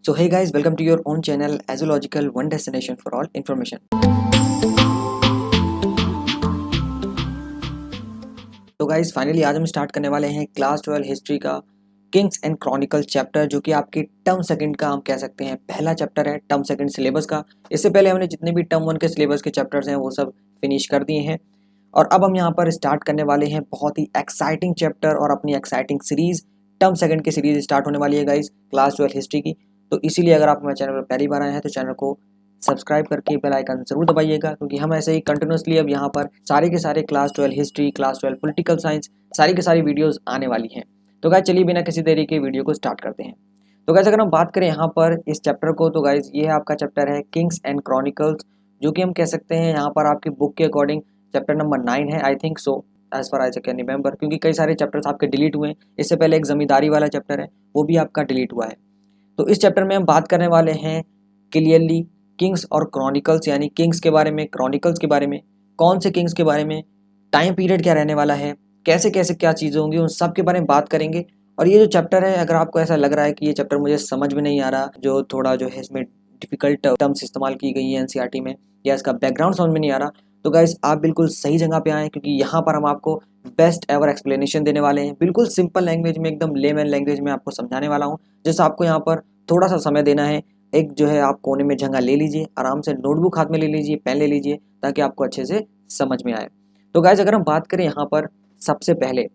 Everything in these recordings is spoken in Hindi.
So hey guys, welcome to your own channel Azological, one destination for all information. तो गाइज फाइनली आज हम स्टार्ट करने वाले हैं क्लास 12 हिस्ट्री का किंग्स एंड क्रॉनिकल चैप्टर, जो कि आपकी टर्म सेकंड का हम कह सकते हैं पहला चैप्टर है टर्म सेकंड सिलेबस का। इससे पहले हमने जितने भी टर्म 1 के सिलेबस के चैप्टर्स हैं वो सब फिनिश कर दिए हैं और अब हम यहाँ पर स्टार्ट करने वाले हैं बहुत ही एक्साइटिंग चैप्टर और अपनी एक्साइटिंग सीरीज टर्म सेकंड की सीरीज स्टार्ट होने वाली है गाइज क्लास 12 हिस्ट्री की। तो इसीलिए अगर आप हमारे चैनल पर पहली बार आए हैं तो चैनल को सब्सक्राइब करके बेल आइकन जरूर दबाइएगा, क्योंकि हम ऐसे ही कंटिन्यूसली अब यहाँ पर सारे के सारे class 12 history, class 12 political science, सारी की सारी वीडियोस आने वाली हैं। तो गाइस चलिए बिना किसी देरी के वीडियो को स्टार्ट करते हैं। तो गाइस अगर हम बात करें यहाँ पर इस चैप्टर को, तो गाइस ये है आपका चैप्टर है किंग्स एंड क्रॉनिकल्स, जो कि हम कह सकते हैं यहाँ पर आपकी बुक के अकॉर्डिंग चैप्टर नंबर 9 है, I think so, as far I can remember, क्योंकि कई सारे चैप्टर्स आपके डिलीट हुए हैं। इससे पहले एक जमींदारी वाला चैप्टर है वो भी आपका डिलीट हुआ है। तो इस चैप्टर में हम बात करने वाले हैं क्लियरली किंग्स और क्रॉनिकल्स, यानी किंग्स के बारे में, क्रॉनिकल्स के बारे में, कौन से किंग्स के बारे में, टाइम पीरियड क्या रहने वाला है, कैसे कैसे क्या चीज़ें होंगी, उन सब के बारे में बात करेंगे। और ये जो चैप्टर है, अगर आपको ऐसा लग रहा है कि ये चैप्टर मुझे समझ में नहीं आ रहा, जो थोड़ा जो है इसमें डिफिकल्ट टर्म्स इस्तेमाल की गई हैं एनसीईआरटी में, या इसका बैकग्राउंड समझ में नहीं आ रहा, तो गाइस आप बिल्कुल सही जगह पे आए, क्योंकि यहाँ पर हम आपको बेस्ट एवर एक्सप्लेनेशन देने वाले हैं, बिल्कुल सिंपल लैंग्वेज में, एकदम लेमन लैंग्वेज में आपको समझाने वाला हूँ। जैसे आपको यहाँ पर थोड़ा सा समय देना है, एक जो है आप कोने में जगह ले लीजिए, आराम से नोटबुक हाथ में ले लीजिए, पेन ले लीजिए, ताकि आपको अच्छे से समझ में आए। तो गाइज अगर हम बात करें यहाँ पर सबसे पहले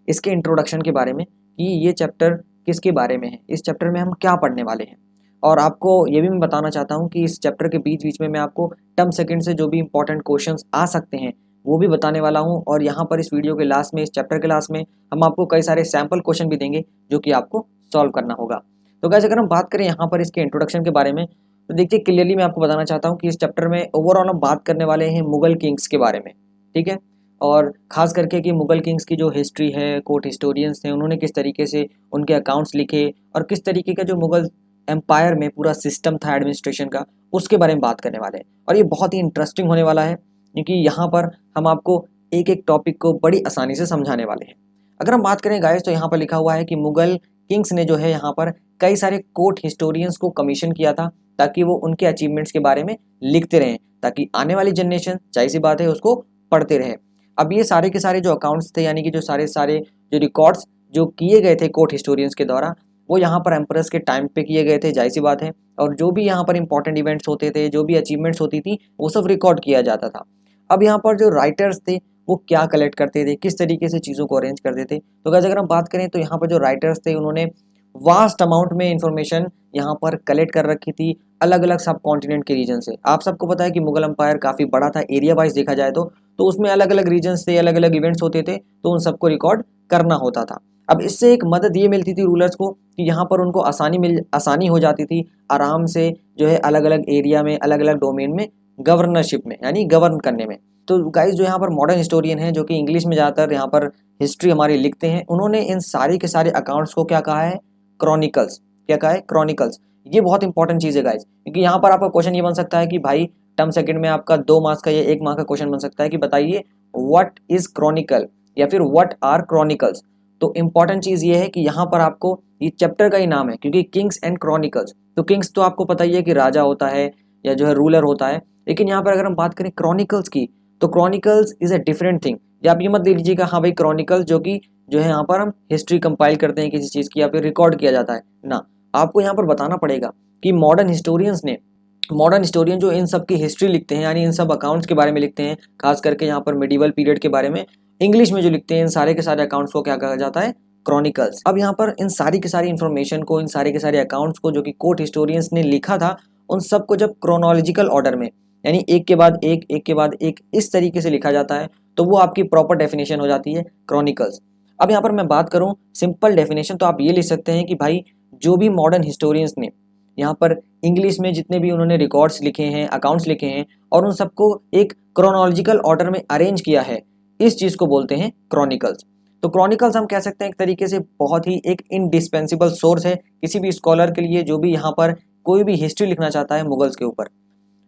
इसके इंट्रोडक्शन के बारे में कि ये चैप्टर किसके बारे में है, इस चैप्टर में हम क्या पढ़ने वाले हैं, और आपको ये भी मैं बताना चाहता हूँ कि इस चैप्टर के बीच बीच में मैं आपको टर्म सेकंड से जो भी इंपॉर्टेंट क्वेश्चंस आ सकते हैं वो भी बताने वाला हूँ। और यहाँ पर इस वीडियो के लास्ट में, इस चैप्टर के लास्ट में हम आपको कई सारे सैम्पल क्वेश्चन भी देंगे जो कि आपको सॉल्व करना होगा। तो गाइस अगर हम बात करें यहाँ पर इसके इंट्रोडक्शन के बारे में, तो देखिए क्लियरली मैं आपको बताना चाहता हूँ कि इस चैप्टर में ओवरऑल हम बात करने वाले हैं मुगल किंग्स के बारे में, ठीक है, और खास करके कि मुगल किंग्स की जो हिस्ट्री है, कोर्ट हिस्टोरियंस थे उन्होंने किस तरीके से उनके अकाउंट्स लिखे और किस तरीके का जो मुगल एम्पायर में पूरा सिस्टम था एडमिनिस्ट्रेशन का, उसके बारे में बात करने वाले हैं। और ये बहुत ही इंटरेस्टिंग होने वाला है, क्योंकि यहाँ पर हम आपको एक एक टॉपिक को बड़ी आसानी से समझाने वाले हैं। अगर हम बात करें गाइस, तो यहाँ पर लिखा हुआ है कि मुगल किंग्स ने जो है यहाँ पर कई सारे कोर्ट हिस्टोरियंस को कमीशन किया था, ताकि वो उनके अचीवमेंट्स के बारे में लिखते रहें, ताकि आने वाली जनरेशन, जाहिर सी बात है, उसको पढ़ते रहे। अब ये सारे के सारे जो अकाउंट्स थे, यानी कि जो सारे जो रिकॉर्ड्स जो किए गए थे कोर्ट हिस्टोरियंस के द्वारा, वो यहाँ पर एम्परर्स के टाइम पे किए गए थे, जाहिर सी बात है। और जो भी यहाँ पर इंपॉर्टेंट इवेंट्स होते थे, जो भी अचीवमेंट्स होती थी, वो सब रिकॉर्ड किया जाता था। अब यहाँ पर जो राइटर्स थे वो क्या कलेक्ट करते थे, किस तरीके से चीज़ों को अरेंज करते थे, तो गाइस अगर हम बात करें तो यहाँ पर जो राइटर्स थे उन्होंने वास्ट अमाउंट में इंफॉर्मेशन यहाँ पर कलेक्ट कर रखी थी अलग अलग सब कॉन्टिनेंट के रीजन से। आप सबको पता है कि मुगल एम्पायर काफ़ी बड़ा था, एरिया वाइज देखा जाए तो उसमें अलग अलग रीजन्स थे, अलग अलग इवेंट्स होते थे, तो उन सबको रिकॉर्ड करना होता था। अब इससे एक मदद ये मिलती थी रूलर्स को कि यहाँ पर उनको आसानी हो जाती थी आराम से जो है अलग अलग एरिया में, अलग अलग डोमेन में गवर्नरशिप में, यानी गवर्न करने में। तो गाइस जो यहाँ पर मॉडर्न हिस्टोरियन हैं, जो कि इंग्लिश में ज़्यादातर यहाँ पर हिस्ट्री हमारी लिखते हैं, उन्होंने इन सारे के सारे अकाउंट्स को क्या कहा है, क्रॉनिकल्स। क्या कहा है, क्रॉनिकल्स। ये बहुत इंपॉर्टेंट चीज़ है गाइस, क्योंकि यहाँ पर आपका क्वेश्चन ये बन सकता है कि भाई टर्म सेकंड में आपका 2 मार्क्स का या 1 मार्क का क्वेश्चन बन सकता है कि बताइए व्हाट इज क्रॉनिकल, या फिर व्हाट आर क्रॉनिकल्स। तो इंपॉर्टेंट चीज़ ये है कि यहाँ पर आपको, ये चैप्टर का ही नाम है, क्योंकि किंग्स एंड क्रॉनिकल्स, तो किंग्स तो आपको पता ही है कि राजा होता है या जो है रूलर होता है, लेकिन यहाँ पर अगर हम बात करें क्रॉनिकल्स की, तो chronicles is a different thing. या आप ये मत देख लीजिएगा हाँ भाई क्रॉनिकल्स जो कि जो है यहाँ पर हम हिस्ट्री कंपाइल करते हैं किसी चीज़ की या फिर रिकॉर्ड किया जाता है ना, आपको यहाँ पर बताना पड़ेगा कि मॉडर्न हिस्टोरियन जो इन सब की हिस्ट्री लिखते हैं, यानी इन सब अकाउंट्स के बारे में लिखते हैं, खास करके यहाँ पर मिडिवल पीरियड के बारे में इंग्लिश में जो लिखते हैं, इन सारे के सारे अकाउंट्स को क्या कहा जाता है, क्रॉनिकल्स। अब यहाँ पर इन सारी की सारी इन्फॉर्मेशन को, इन सारे के सारे अकाउंट्स को जो कि कोर्ट हिस्टोरियंस ने लिखा था, उन सबको जब क्रोनोलॉजिकल ऑर्डर में, यानी एक के बाद एक, एक के बाद एक, इस तरीके से लिखा जाता है, तो वो आपकी प्रॉपर डेफिनेशन हो जाती है क्रॉनिकल्स। अब यहाँ पर मैं बात करूँ सिंपल डेफिनेशन, तो आप ये लिख सकते हैं कि भाई जो भी मॉडर्न हिस्टोरियंस ने यहाँ पर इंग्लिश में जितने भी उन्होंने रिकॉर्ड्स लिखे हैं, अकाउंट्स लिखे हैं, और उन सबको एक क्रोनोलॉजिकल ऑर्डर में अरेंज किया है, इस चीज़ को बोलते हैं क्रॉनिकल्स। तो क्रॉनिकल्स हम कह सकते हैं एक तरीके से बहुत ही एक इंडिस्पेंसिबल सोर्स है किसी भी स्कॉलर के लिए, जो भी यहाँ पर कोई भी हिस्ट्री लिखना चाहता है मुगल्स के ऊपर।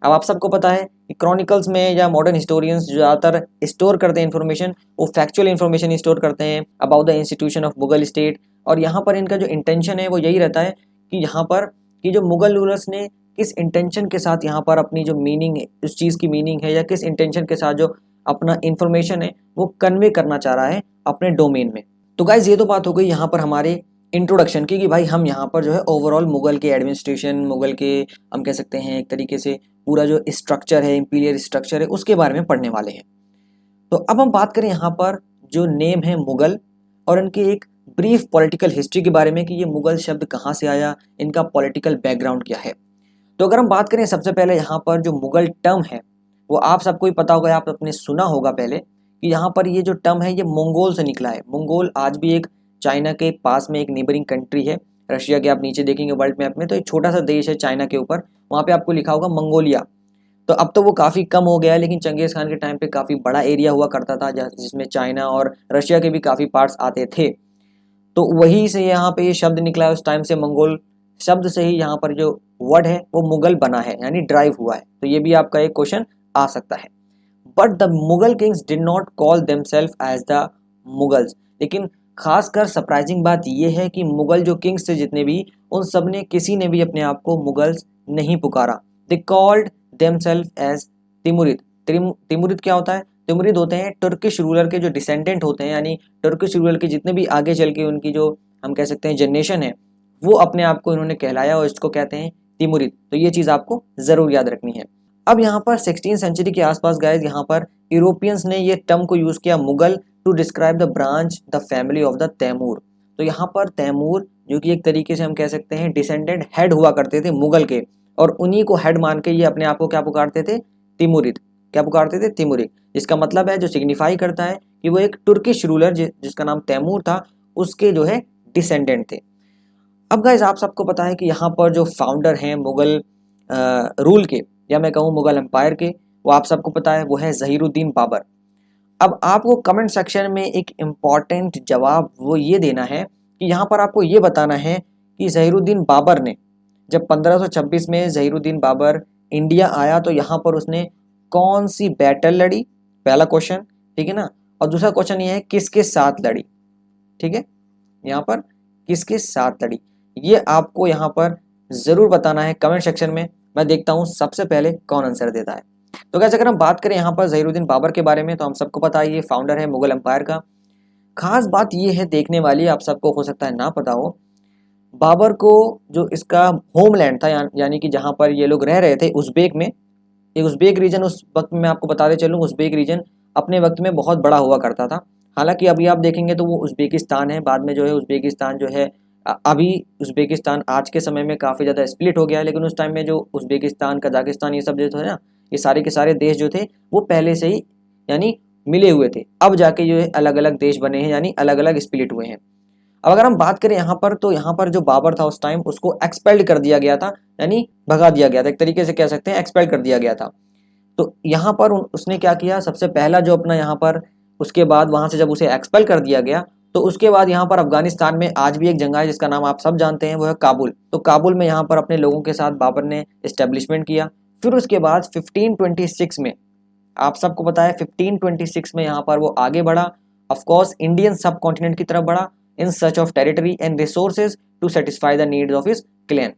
अब आप सबको पता है कि क्रॉनिकल्स में या मॉडर्न हिस्टोरियंस ज़्यादातर स्टोर करते हैं इन्फॉर्मेशन, वो फैक्चुअल इन्फॉर्मेशन स्टोर करते हैं about the institution of Mughal state. और यहाँ पर इनका जो इंटेंशन है वो यही रहता है कि यहाँ पर कि जो मुगल रूलर्स ने किस इंटेंशन के साथ यहाँ पर अपनी जो मीनिंग है, उस चीज़ की मीनिंग है, या किस इंटेंशन के साथ जो अपना इंफॉर्मेशन है वो कन्वे करना चाह रहा है अपने डोमेन में। तो गाइज ये तो बात हो गई यहाँ पर हमारे इंट्रोडक्शन की कि भाई हम यहाँ पर जो है ओवरऑल मुगल के एडमिनिस्ट्रेशन, मुगल के हम कह सकते हैं एक तरीके से पूरा जो स्ट्रक्चर है, इंपीरियल स्ट्रक्चर है, उसके बारे में पढ़ने वाले हैं। तो अब हम बात करें यहाँ पर जो नेम है मुगल और इनकी एक ब्रीफ पॉलिटिकल हिस्ट्री के बारे में कि ये मुगल शब्द कहाँ से आया, इनका पॉलिटिकल बैकग्राउंड क्या है। तो अगर हम बात करें सबसे पहले यहाँ पर जो मुगल टर्म है वो आप सबको ही पता होगा, आप अपने सुना होगा पहले कि यहाँ पर ये जो टर्म है ये मंगोल से निकला है। मंगोल आज भी एक चाइना के पास में एक नेबरिंग कंट्री है, रशिया के आप नीचे देखेंगे वर्ल्ड मैप में तो एक छोटा सा देश है चाइना के ऊपर, वहाँ पे आपको लिखा होगा मंगोलिया। तो अब तो वो काफ़ी कम हो गया है, लेकिन चंगेज़ खान के टाइम पे काफ़ी बड़ा एरिया हुआ करता था जिसमें चाइना और रशिया के भी काफ़ी पार्ट्स आते थे। तो वहीं से यहाँ पे ये शब्द निकला है, उस टाइम से मंगोल शब्द से ही यहाँ पर जो वर्ड है वो मुगल बना है, यानी ड्राइव हुआ है। तो ये भी आपका एक क्वेश्चन आ सकता है। But the Mughal kings did not call themselves as the Mughals. लेकिन खासकर सरप्राइजिंग बात यह है कि मुगल जो किंग्स थे जितने भी, उन सब ने किसी ने भी अपने आप को मुगल्स नहीं पुकारा। They called themselves as Timurid. Timurid क्या होता है? तिमुरिद होते हैं तुर्किश रूलर के जो डिसेंडेंट होते हैं, यानी तुर्किश रूलर के जितने भी आगे चल के उनकी जो हम कह सकते हैं जनरेशन है, वो अपने आप को इन्होंने कहलाया और इसको कहते हैं तिमुरिद। तो ये चीज़ आपको ज़रूर याद रखनी है। अब यहाँ पर 16th सेंचुरी के आसपास गाइस यहाँ पर यूरोपियंस ने ये टर्म को यूज़ किया Mughal to describe the branch the family of the Timur. तो यहाँ पर तैमूर जो कि एक तरीके से हम कह सकते हैं डिसेंडेंट हेड हुआ करते थे मुगल के, और उन्हीं को हेड मान के ये अपने आप को क्या पुकारते थे? तिमुरिद। क्या पुकारते थे? तिमुरिद। जिसका मतलब है, जो सिग्निफाई करता है कि वो एक तुर्किश रूलर जिसका नाम तैमूर था, उसके जो है डिसेंडेंट थे। अब गाइज आप सबको पता है कि यहाँ पर जो फाउंडर हैं मुगल रूल के, या मैं कहूँ मुगल एम्पायर के, वो आप सबको पता है वो है ज़हीरुद्दीन बाबर। अब आपको कमेंट सेक्शन में एक इम्पॉर्टेंट जवाब वो ये देना है कि यहाँ पर आपको ये बताना है कि ज़हीरुद्दीन बाबर ने जब 1526 में ज़हीरुद्दीन बाबर इंडिया आया तो यहाँ पर उसने कौन सी बैटल लड़ी, पहला क्वेश्चन, ठीक है ना। और दूसरा क्वेश्चन ये है किसके साथ लड़ी, ठीक है, यहाँ पर किसके साथ लड़ी, ये आपको यहाँ पर ज़रूर बताना है कमेंट सेक्शन में। मैं देखता हूँ सबसे पहले कौन आंसर देता है। तो कैसे अगर हम बात करें यहाँ पर ज़हीरुद्दीन बाबर के बारे में, तो हम सबको पता है ये फाउंडर है मुगल एम्पायर का। खास बात ये है देखने वाली, आप सबको हो सकता है ना पता हो, बाबर को जो इसका होमलैंड था यानी कि जहाँ पर ये लोग रह रहे थे उज़्बेक में, ये उज़्बेक रीजन उस वक्त में मैं आपको बताते चलूँ, उज़्बेक रीजन अपने वक्त में बहुत बड़ा हुआ करता था। हालांकि अभी आप देखेंगे तो वो उज़्बेकिस्तान है, बाद में जो है उज़्बेकिस्तान जो है अभी उज़्बेकिस्तान आज के समय में काफ़ी ज़्यादा स्प्लिट हो गया है, लेकिन उस टाइम में जो उज़्बेकिस्तान, कजाकिस्तान, ये सब जो है ना, ये सारे के सारे देश जो थे वो पहले से ही यानी मिले हुए थे। अब जाके जो है अलग अलग देश बने हैं, यानी अलग अलग स्प्लिट हुए हैं। अब अगर हम बात करें यहाँ पर, तो यहाँ पर जो बाबर था उस टाइम उसको एक्सपेल्ड कर दिया गया था, यानी भगा दिया गया था, एक तरीके से कह सकते हैं एक्सपेल्ड कर दिया गया था। तो यहाँ पर उसने क्या किया, सबसे पहला जो अपना यहाँ पर, उसके बाद वहाँ से जब उसे एक्सपेल कर दिया गया तो उसके बाद यहाँ पर अफगानिस्तान में आज भी एक जगह है जिसका नाम आप सब जानते हैं, वो है काबुल। तो काबुल में यहाँ पर अपने लोगों के साथ बाबर ने इस्टेब्लिशमेंट किया। फिर उसके बाद 1526 में, आप सबको पता है 1526 में यहाँ पर वो आगे बढ़ा, ऑफकोर्स इंडियन सब कॉन्टिनेंट की तरफ बढ़ा, in search of territory and resources to satisfy the needs of his clan.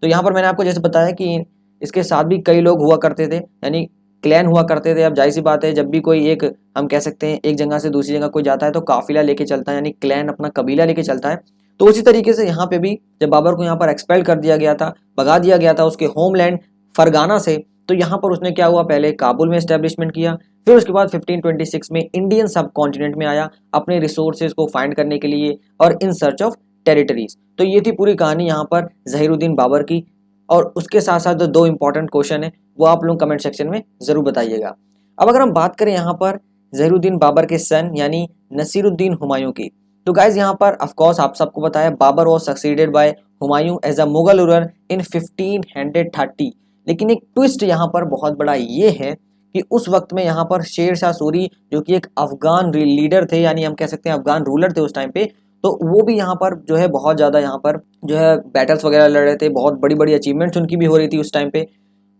तो यहाँ पर मैंने आपको जैसे बताया कि इसके साथ भी कई लोग हुआ करते थे, यानी क्लैन हुआ करते थे। अब जाहिर सी बात है, जब भी कोई एक हम कह सकते हैं एक जगह से दूसरी जगह कोई जाता है तो काफिला लेके चलता है, यानी क्लैन अपना कबीला लेके चलता है। तो उसी तरीके से यहाँ पे भी जब बाबर को यहाँ पर एक्सपेल कर दिया गया था, भगा दिया गया था उसके होमलैंड फरगाना से, तो यहाँ पर उसने क्या हुआ, पहले काबुल में एस्टेब्लिशमेंट किया, फिर उसके बाद 1526 में इंडियन सब कॉन्टिनेंट में आया अपने रिसोर्सेज को फाइंड करने के लिए और इन सर्च ऑफ टेरिटरीज। तो ये थी पूरी कहानी यहाँ पर ज़हीरुद्दीन बाबर की। और उसके साथ साथ जो दो इंपॉर्टेंट क्वेश्चन है वो आप लोग कमेंट सेक्शन में ज़रूर बताइएगा। अब अगर हम बात करें यहाँ पर ज़हीरुद्दीन बाबर के सन यानी नसीरुद्दीन हुमायूं की, तो गाइज यहाँ पर ऑफकोर्स आप सबको पता है Babur was succeeded by Humayun as a Mughal ruler in 1530। लेकिन एक ट्विस्ट यहाँ पर बहुत बड़ा ये है कि उस वक्त में यहाँ पर शेर शाह सूरी जो कि एक अफगान लीडर थे, यानी हम कह सकते हैं अफगान रूलर थे उस टाइम पे, तो वो भी यहाँ पर जो है बहुत ज़्यादा यहाँ पर जो है बैटल्स वगैरह लड़ रहे थे, बहुत बड़ी बड़ी अचीवमेंट्स उनकी भी हो रही थी उस टाइम पे।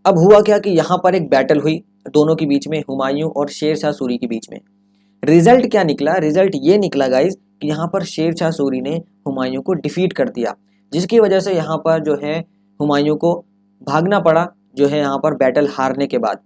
अब हुआ क्या कि यहाँ पर एक बैटल हुई दोनों के बीच में, हुमायूं और शेर शाह सूरी के बीच में। रिजल्ट क्या निकला? रिजल्ट ये निकला गाइज कि यहाँ पर शेर शाह सूरी ने हुमायूं को डिफीट कर दिया, जिसकी वजह से यहाँ पर जो है हुमायूं को भागना पड़ा जो है यहाँ पर बैटल हारने के बाद।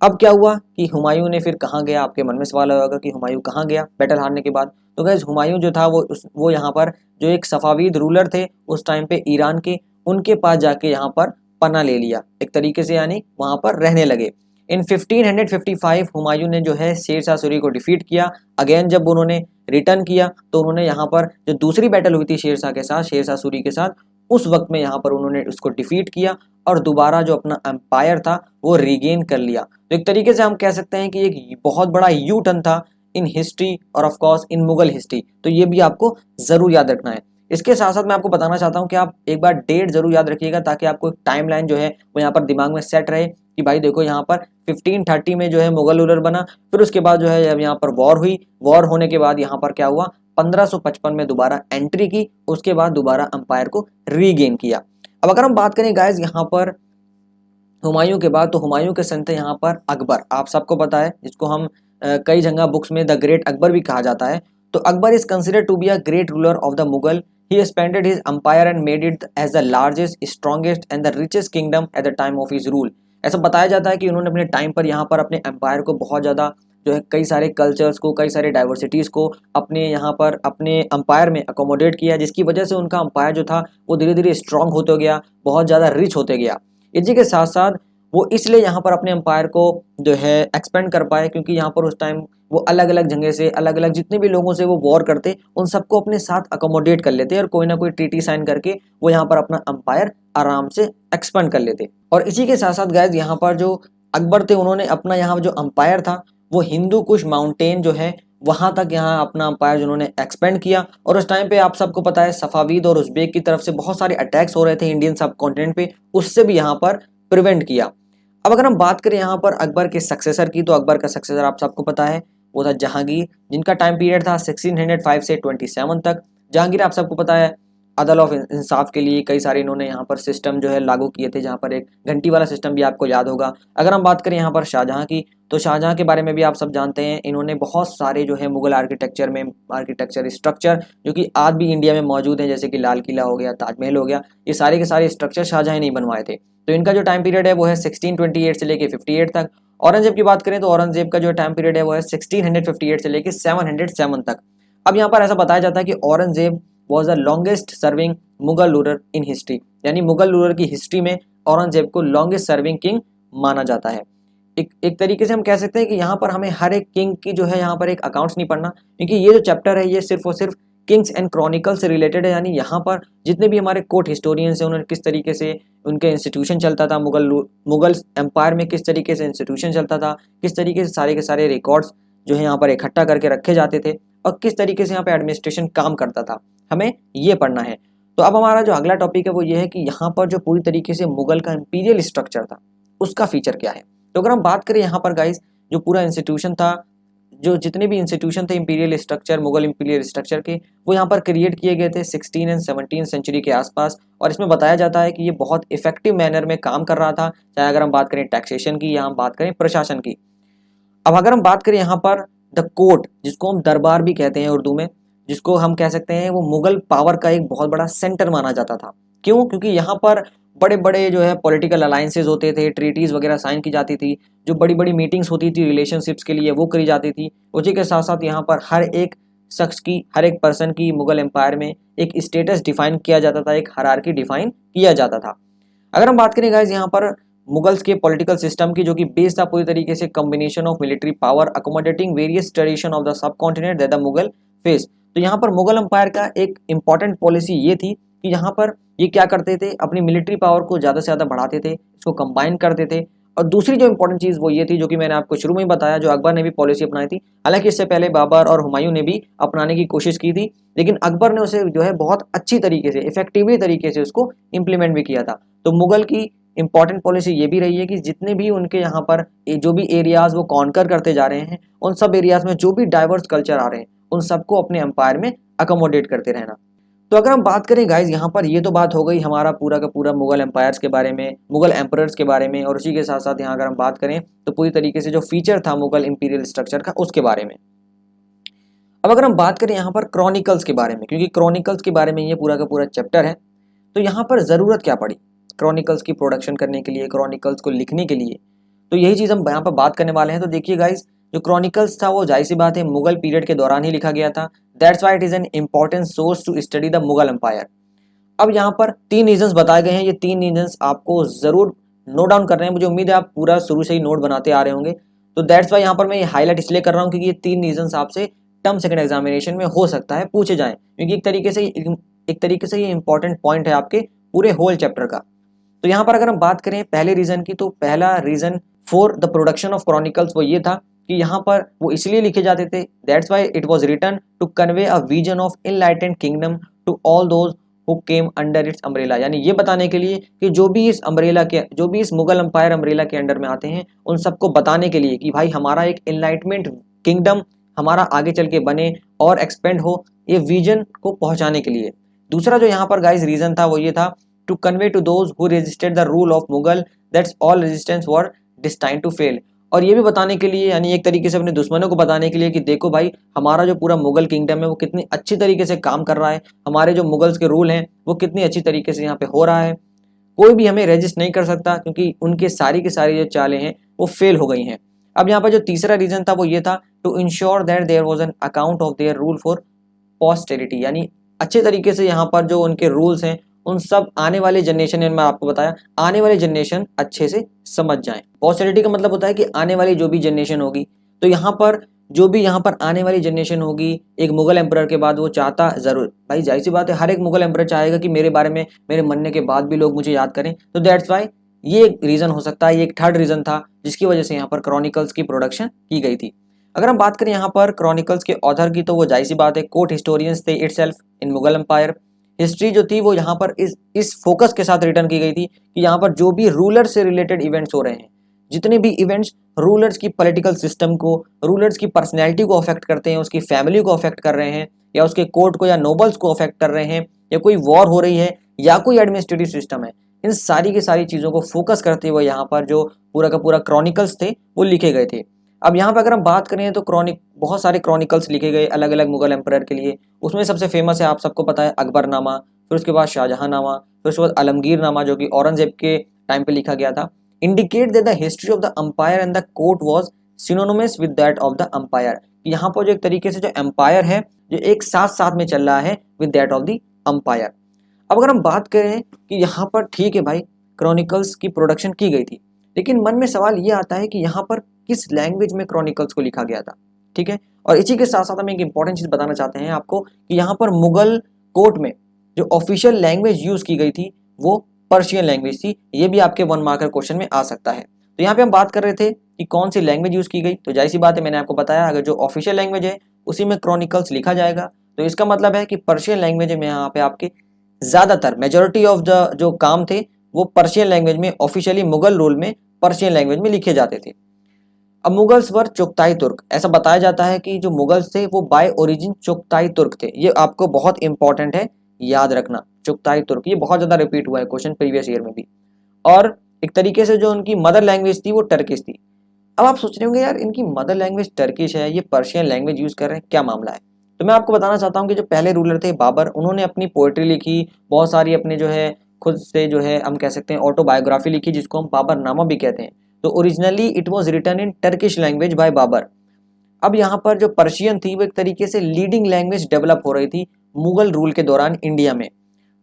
अब क्या हुआ कि हुमायूं ने फिर कहाँ गया, आपके मन में सवाल होगा कि हुमायूं कहाँ गया बैटल हारने के बाद। तो गाइस हुमायूं जो था वो यहाँ पर जो एक सफावीद रूलर थे उस टाइम पे ईरान के, उनके पास जाके यहाँ पर पना ले लिया एक तरीके से, यानी वहां पर रहने लगे। इन 1555 हुमायूं ने जो है शेरशाह सूरी को डिफीट किया। अगेन जब उन्होंने रिटर्न किया तो उन्होंने यहाँ पर जो दूसरी बैटल हुई थी शेरशाह के साथ, शेरशाह सूरी के साथ, उस वक्त में यहाँ पर उन्होंने उसको डिफीट किया और दोबारा जो अपना एम्पायर था वो रिगेन कर लिया। तो एक तरीके से हम कह सकते हैं कि एक बहुत बड़ा यू टर्न था इन हिस्ट्री और of course in Mughal history. तो ये भी आपको जरूर याद रखना है। इसके साथ साथ मैं आपको बताना चाहता हूँ कि आप एक बार डेट जरूर याद रखिएगा ताकि आपको एक टाइमलाइन जो है वो यहाँ पर दिमाग में सेट रहे कि भाई देखो यहाँ पर 1530 में जो है मुगल रूलर बना, फिर उसके बाद जो है जब यहाँ पर वॉर हुई, वॉर होने के बाद यहाँ पर क्या हुआ, 1555 में दोबारा एंट्री की, उसके बाद दोबारा अंपायर को रीगेन किया। अब अगर हम बात करें गाइज यहाँ पर हुमायूं के बाद, तो हुमायूं के सन थे यहाँ पर अकबर। आप सबको पता है, जिसको हम कई जगह बुक्स में द ग्रेट अकबर भी कहा जाता है। तो Akbar is considered to be a great ruler of the Mughal. He expanded his empire and made it as the largest, strongest and the richest kingdom at the time of his rule. ऐसा बताया जाता है कि उन्होंने अपने टाइम पर यहाँ पर अपने एम्पायर को बहुत ज़्यादा जो है कई सारे कल्चर्स को, कई सारे डाइवर्सिटीज़ को अपने यहाँ पर अपने अंपायर में अकोमोडेट किया, जिसकी वजह से उनका अंपायर जो था वो धीरे धीरे स्ट्रांग होते गया, बहुत ज़्यादा रिच होते गया। इसी के साथ साथ वो इसलिए यहाँ पर अपने अंपायर को जो है एक्सपेंड कर पाए क्योंकि यहाँ पर उस टाइम वो अलग अलग जगह से, अलग अलग जितने भी लोगों से वो वॉर करते, उन सबको अपने साथ अकोमोडेट कर लेते और कोई ना कोई ट्रीटी साइन करके वो यहाँ पर अपना अंपायर आराम से एक्सपेंड कर लेते। और इसी के साथ साथ गाइस यहाँ पर जो अकबर थे उन्होंने अपना यहाँ जो अंपायर था वो हिंदू कुश माउंटेन जो है वहां तक यहाँ अपना अंपायर जिन्होंने एक्सपेंड किया। और उस टाइम पे आप सबको पता है सफावीद और उज़्बेक की तरफ से बहुत सारे अटैक्स हो रहे थे इंडियन सब कॉन्टिनेंट पे, उससे भी यहाँ पर प्रिवेंट किया। अब अगर हम बात करें यहाँ पर अकबर के सक्सेसर की, तो अकबर का सक्सेसर आप सबको पता है वो था जहांगीर, जिनका टाइम पीरियड था 1605 से 27 तक। जहांगीर आप सबको पता है अदल ऑफ इंसाफ के लिए कई सारे इन्होंने यहाँ पर सिस्टम जो है लागू किए थे, जहाँ पर एक घंटी वाला सिस्टम भी आपको याद होगा। अगर हम बात करें यहाँ पर शाहजहां की, तो शाहजहां के बारे में भी आप सब जानते हैं, इन्होंने बहुत सारे जो है मुगल आर्किटेक्चर में आर्किटेक्चर स्ट्रक्चर जो कि आज भी इंडिया में मौजूद हैं, जैसे कि लाल किला हो गया, ताजमहल हो गया, ये सारे के सारे स्ट्रक्चर शाहजहां ने बनवाए थे। तो इनका जो टाइम पीरियड है वो है 1628 से लेके 58 तक। औरंगजेब की बात करें तो औरंगजेब का जो टाइम पीरियड है वो है 1658 से लेके 707 तक। अब यहाँ पर ऐसा बताया जाता है कि Aurangzeb was the longest serving Mughal ruler in history, यानी मुगल रूलर की हिस्ट्री में औरंगजेब को लॉन्गेस्ट सर्विंग किंग माना जाता है। एक तरीके से हम कह सकते हैं कि यहाँ पर हमें हर एक किंग की जो है यहाँ पर एक अकाउंट्स नहीं पढ़ना, क्योंकि ये जो चैप्टर है ये सिर्फ और सिर्फ किंग्स एंड क्रॉनिकल से रिलेटेड है। यानी यहाँ पर जितने भी हमारे कोर्ट हिस्टोरियंस हैं उन्होंने किस तरीके से उनके इंस्टीट्यूशन चलता था, मुगल एम्पायर में किस तरीके से इंस्टीट्यूशन चलता था, किस तरीके से सारे के सारे रिकॉर्ड्स जो है यहाँ पर इकट्ठा करके रखे जाते थे और किस तरीके से यहाँ पे एडमिनिस्ट्रेशन काम करता था, हमें ये पढ़ना है। तो अब हमारा जो अगला टॉपिक है वो ये है कि यहाँ पर जो पूरी तरीके से मुगल का इंपीरियल स्ट्रक्चर था उसका फीचर क्या है। तो अगर हम बात करें यहाँ पर गाइस, जो पूरा इंस्टीट्यूशन था, जो जितने भी इंस्टीट्यूशन थे imperial structure, Mughal imperial structure के, वो यहाँ पर क्रिएट किए गए थे 16 एंड 17 सेंचुरी के आसपास। और इसमें बताया जाता है कि ये बहुत इफेक्टिव मैनर में काम कर रहा था, चाहे अगर हम बात करें टैक्सेशन की या हम बात करें प्रशासन की। अब अगर हम बात करें यहाँ पर द कोर्ट, जिसको हम दरबार भी कहते हैं उर्दू में, जिसको हम कह सकते हैं वो मुगल पावर का एक बहुत बड़ा सेंटर माना जाता था। क्यों? क्योंकि यहाँ पर बड़े बड़े जो है पॉलिटिकल अलायंसेज होते थे, ट्रीटीज वगैरह साइन की जाती थी, जो बड़ी बड़ी मीटिंग्स होती थी रिलेशनशिप्स के लिए वो करी जाती थी। उसी के साथ साथ यहाँ पर हर एक शख्स की, हर एक पर्सन की मुगल एम्पायर में एक स्टेटस डिफाइन किया जाता था, एक हायरार्की डिफाइन किया जाता था। अगर हम बात करें गाइस यहाँ पर मुगल्स के पॉलिटिकल सिस्टम की, जो कि बेस्ड था पूरी तरीके से combination of military power accommodating various tradition of the sub continent that the Mughal face. तो यहाँ पर मुगल एम्पायर का एक इंपॉर्टेंट पॉलिसी ये थी कि यहाँ पर ये क्या करते थे, अपनी मिलिट्री पावर को ज़्यादा से ज़्यादा बढ़ाते थे, इसको कंबाइन करते थे। और दूसरी जो इंपॉर्टेंट चीज़ वो ये थी, जो कि मैंने आपको शुरू में ही बताया, जो अकबर ने भी पॉलिसी अपनाई थी। हालांकि इससे पहले बाबर और हुमायूं ने भी अपनाने की कोशिश की थी, लेकिन अकबर ने उसे जो है बहुत अच्छी तरीके से, इफेक्टिवली तरीके से उसको इम्प्लीमेंट भी किया था। तो मुगल की इंपॉर्टेंट पॉलिसी ये भी रही है कि जितने भी उनके यहाँ पर जो भी एरियाज वो कॉन्कर करते जा रहे हैं, उन सब एरियाज में जो भी डाइवर्स कल्चर आ रहे हैं उन सबको अपने एम्पायर में अकोमोडेट करते रहना। तो अगर हम बात करें गाइज यहाँ पर, ये तो बात हो गई हमारा पूरा का पूरा मुगल एम्पायर्स के बारे में, मुगल एम्परर्स के बारे में। और उसी के साथ साथ यहाँ अगर हम बात करें तो पूरी तरीके से जो फीचर था मुगल इंपीरियल स्ट्रक्चर का उसके बारे में। अब अगर हम बात करें यहाँ पर क्रॉनिकल्स के बारे में, क्योंकि क्रॉनिकल्स के बारे में ये पूरा का पूरा चैप्टर है, तो यहाँ पर ज़रूरत क्या पड़ी। क्रॉनिकल्स की प्रोडक्शन करने के लिए, क्रॉनिकल्स को लिखने के लिए। तो यही चीज़ हम यहाँ पर बात करने वाले हैं। तो देखिए गाइज, जो क्रॉनिकल्स था वो जाहिर सी बात है मुगल पीरियड के दौरान ही लिखा गया था। That's why it is an important source to study the Mughal empire. अब यहाँ पर 3 रीजंस बताए गए हैं, ये 3 रीजंस आपको जरूर नोट डाउन करने हैं। मुझे उम्मीद है आप पूरा शुरू से ही नोट बनाते आ रहे होंगे। तो दैट्स वाई यहाँ पर मैं ये हाईलाइट इसलिए कर रहा हूँ क्योंकि ये 3 रीजंस आपसे टर्म सेकंड एग्जामिनेशन में हो सकता है पूछे जाएं, क्योंकि एक तरीके से ये इंपॉर्टेंट पॉइंट है आपके पूरे होल चैप्टर का। तो यहाँ पर अगर हम बात करें पहले रीजन की, तो पहला reason for the production of chronicles वो ये था कि यहाँ पर वो इसलिए लिखे जाते थे, that's why it was written to convey a vision of enlightened kingdom to all those who came under its umbrella. यानी ये बताने के लिए कि जो भी इस मुगल एम्पायर अम्ब्रेला के अंडर में आते हैं उन सबको बताने के लिए कि भाई हमारा एक एनलाइटमेंट किंगडम हमारा आगे चल के बने और एक्सपेंड हो, ये विजन को पहुंचाने के लिए। दूसरा जो यहाँ पर गाइस रीजन था वो ये था to convey to those who resisted the rule of Mughal that's all resistance were destined to fail. और ये भी बताने के लिए, यानी एक तरीके से अपने दुश्मनों को बताने के लिए कि देखो भाई हमारा जो पूरा मुगल किंगडम है वो कितनी अच्छी तरीके से काम कर रहा है, हमारे जो मुगल्स के रूल हैं वो कितनी अच्छी तरीके से यहाँ पे हो रहा है, कोई भी हमें रेजिस्ट नहीं कर सकता क्योंकि उनके सारी की सारी जो चालें हैं वो फेल हो गई हैं। अब यहाँ पर जो तीसरा रीजन था वो ये था to ensure that there was an account of their rule for posterity. यानी अच्छे तरीके से यहाँ पर जो उनके रूल्स हैं उन सब आने वाले जनरेशन में, मैं आपको बताया, आने वाले जनरेशन अच्छे से समझ जाएं। पोस्टेरिटी का मतलब होता है कि आने वाली जो भी जनरेशन होगी, तो यहाँ पर जो भी यहाँ पर आने वाली जनरेशन होगी एक मुगल एम्परर के बाद, वो चाहता जरूर, भाई जाहिर सी बात है हर एक मुगल एम्परर चाहेगा कि मेरे बारे में, मेरे मरने के बाद भी लोग मुझे याद करें। तो दैट्स वाई ये एक रीजन हो सकता है, ये एक थर्ड रीजन था जिसकी वजह से यहाँ पर क्रॉनिकल्स की प्रोडक्शन की गई थी। अगर हम बात करें यहाँ पर क्रॉनिकल्स के ऑथर की, तो वो जाहिर सी बात है कोर्ट हिस्टोरियंस थे itself in Mughal empire. History जो थी वो यहाँ पर इस फोकस के साथ रिटर्न की गई थी कि यहाँ पर जो भी रूलर से रिलेटेड इवेंट्स हो रहे हैं, जितने भी इवेंट्स रूलर्स की पॉलिटिकल सिस्टम को, रूलर्स की पर्सनैलिटी को अफेक्ट करते हैं, उसकी फैमिली को अफेक्ट कर रहे हैं, या उसके कोर्ट को या नोबल्स को अफेक्ट कर रहे हैं, या कोई वॉर हो रही है, या कोई एडमिनिस्ट्रेटिव सिस्टम है, इन सारी की सारी चीज़ों को फोकस करते हुए यहाँ पर जो पूरा का पूरा क्रॉनिकल्स थे वो लिखे गए थे। अब यहाँ पर अगर हम बात करें तो बहुत सारे क्रॉनिकल्स लिखे गए अलग अलग मुगल एम्परर के लिए। उसमें सबसे फेमस है, आप सबको पता है, अकबरनामा, फिर उसके बाद शाहजहांनामा, फिर उसके बाद आलमगीरनामा जो कि औरंगजेब के टाइम पे लिखा गया था। Indicate that the history of the umpire and the court was synonymous with that of the umpire. यहाँ पर जो एक तरीके से जो एम्पायर है जो एक साथ साथ में चल रहा है with that of the umpire. अब अगर हम बात करें कि यहाँ पर ठीक है भाई क्रॉनिकल्स की प्रोडक्शन की गई थी, लेकिन मन में सवाल ये आता है कि यहाँ पर किस लैंग्वेज में क्रॉनिकल्स को लिखा गया था, ठीक है। और इसी के साथ साथ हम एक इंपॉर्टेंट चीज बताना चाहते हैं आपको कि यहाँ पर मुगल कोर्ट में जो ऑफिशियल लैंग्वेज यूज की गई थी वो पर्शियन लैंग्वेज थी। ये भी आपके 1 मार्कर क्वेश्चन में आ सकता है। तो यहाँ पे हम बात कर रहे थे कि कौन सी लैंग्वेज यूज की गई, तो जाहिर सी बात है मैंने आपको बताया अगर जो ऑफिशियल लैंग्वेज है उसी में क्रॉनिकल्स लिखा जाएगा, तो इसका मतलब है कि पर्शियन लैंग्वेज में यहाँ पे आपके ज्यादातर मेजोरिटी ऑफ द जो काम थे वो पर्शियन लैंग्वेज में, ऑफिशियली मुगल रूल में पर्शियन लैंग्वेज में लिखे जाते थे। अब मुगल्स वर चुगताई तुर्क, ऐसा बताया जाता है कि जो मुगल्स थे वो बाय ओरिजिन चुगताई तुर्क थे। ये आपको बहुत इंपॉर्टेंट है याद रखना, चुगताई तुर्क, ये बहुत ज्यादा रिपीट हुआ है क्वेश्चन प्रीवियस ईयर में भी। और एक तरीके से जो उनकी मदर लैंग्वेज थी वो टर्किश थी। अब आप सोच रहे होंगे यार इनकी मदर लैंग्वेज टर्किश है, ये पर्शियन लैंग्वेज यूज कर रहे हैं, क्या मामला है। तो मैं आपको बताना चाहता हूँ कि जो पहले रूलर थे बाबर, उन्होंने अपनी पोएट्री लिखी, बहुत सारी अपने जो है खुद से जो है हम कह सकते हैं ऑटोबायोग्राफी लिखी जिसको हम बाबरनामा भी कहते हैं। तो originally it was written in Turkish language by Babur. अब यहाँ पर जो पर्शियन थी वो एक तरीके से लीडिंग लैंग्वेज डेवलप हो रही थी मुगल रूल के दौरान इंडिया में।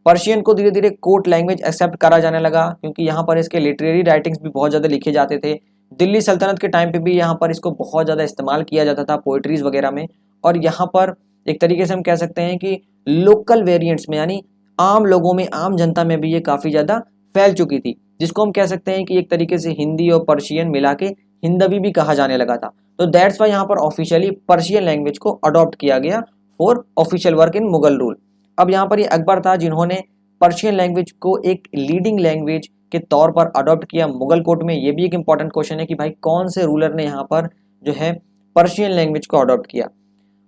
पर्शियन को धीरे धीरे कोर्ट लैंग्वेज एक्सेप्ट करा जाने लगा क्योंकि यहाँ पर इसके लिटरेरी राइटिंग्स भी बहुत ज़्यादा लिखे जाते थे। दिल्ली सल्तनत के टाइम पे भी यहाँ पर इसको बहुत ज़्यादा इस्तेमाल किया जाता था पोइट्रीज वगैरह में। और यहाँ पर एक तरीके से हम कह सकते हैं कि लोकल वेरिएंट्स में, यानी आम लोगों में, आम जनता में भी ये काफ़ी ज़्यादा फैल चुकी थी, जिसको हम कह सकते हैं कि एक तरीके से हिंदी और पर्शियन मिला के हिंदवी भी कहा जाने लगा था। तो दैट्स वाई यहाँ पर ऑफिशियली पर्शियन लैंग्वेज को अडॉप्ट किया गया for official work in Mughal rule. अब यहाँ पर ये अकबर था जिन्होंने पर्शियन लैंग्वेज को एक लीडिंग लैंग्वेज के तौर पर अडॉप्ट किया मुगल कोर्ट में। ये भी एक इंपॉर्टेंट क्वेश्चन है कि भाई कौन से रूलर ने यहाँ पर जो है पर्शियन लैंग्वेज को अडॉप्ट किया।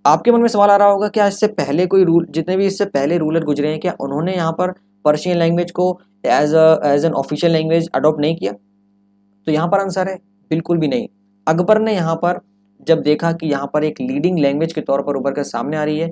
आपके मन में सवाल आ रहा होगा क्या इससे पहले कोई रूल, जितने भी इससे पहले रूलर गुजरे हैं, क्या उन्होंने यहाँ पर पर्शियन लैंग्वेज को as an official language adopt नहीं किया? तो यहाँ पर आंसर है बिल्कुल भी नहीं। अकबर ने यहाँ पर जब देखा कि यहाँ पर एक लीडिंग लैंग्वेज के तौर पर उभर कर सामने आ रही है,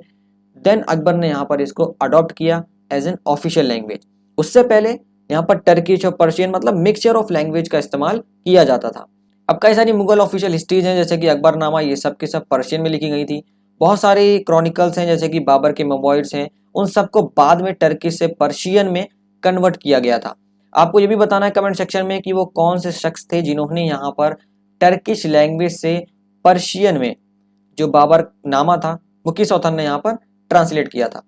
देन अकबर ने यहाँ पर इसको अडॉप्ट किया एज एन ऑफिशियल लैंग्वेज। उससे पहले यहाँ पर टर्किश और पर्शियन मतलब मिक्सचर ऑफ लैंग्वेज का इस्तेमाल किया जाता था। अब कई सारी मुगल ऑफिशियल हिस्ट्रीज हैं जैसे कि अकबरनामा, ये सब के सब पर्शियन में लिखी गई थी। बहुत सारी क्रॉनिकल्स हैं जैसे कि बाबर के मेमोइर्स हैं, उन सबको बाद में टर्किश से पर्शियन में कन्वर्ट किया गया था। आपको ये भी बताना है कमेंट सेक्शन में कि वो कौन से शख्स थे जिन्होंने यहाँ पर टर्किश लैंग्वेज से पर्शियन में जो बाबर नामा था वो किस ऑथर ने यहाँ पर ट्रांसलेट किया था।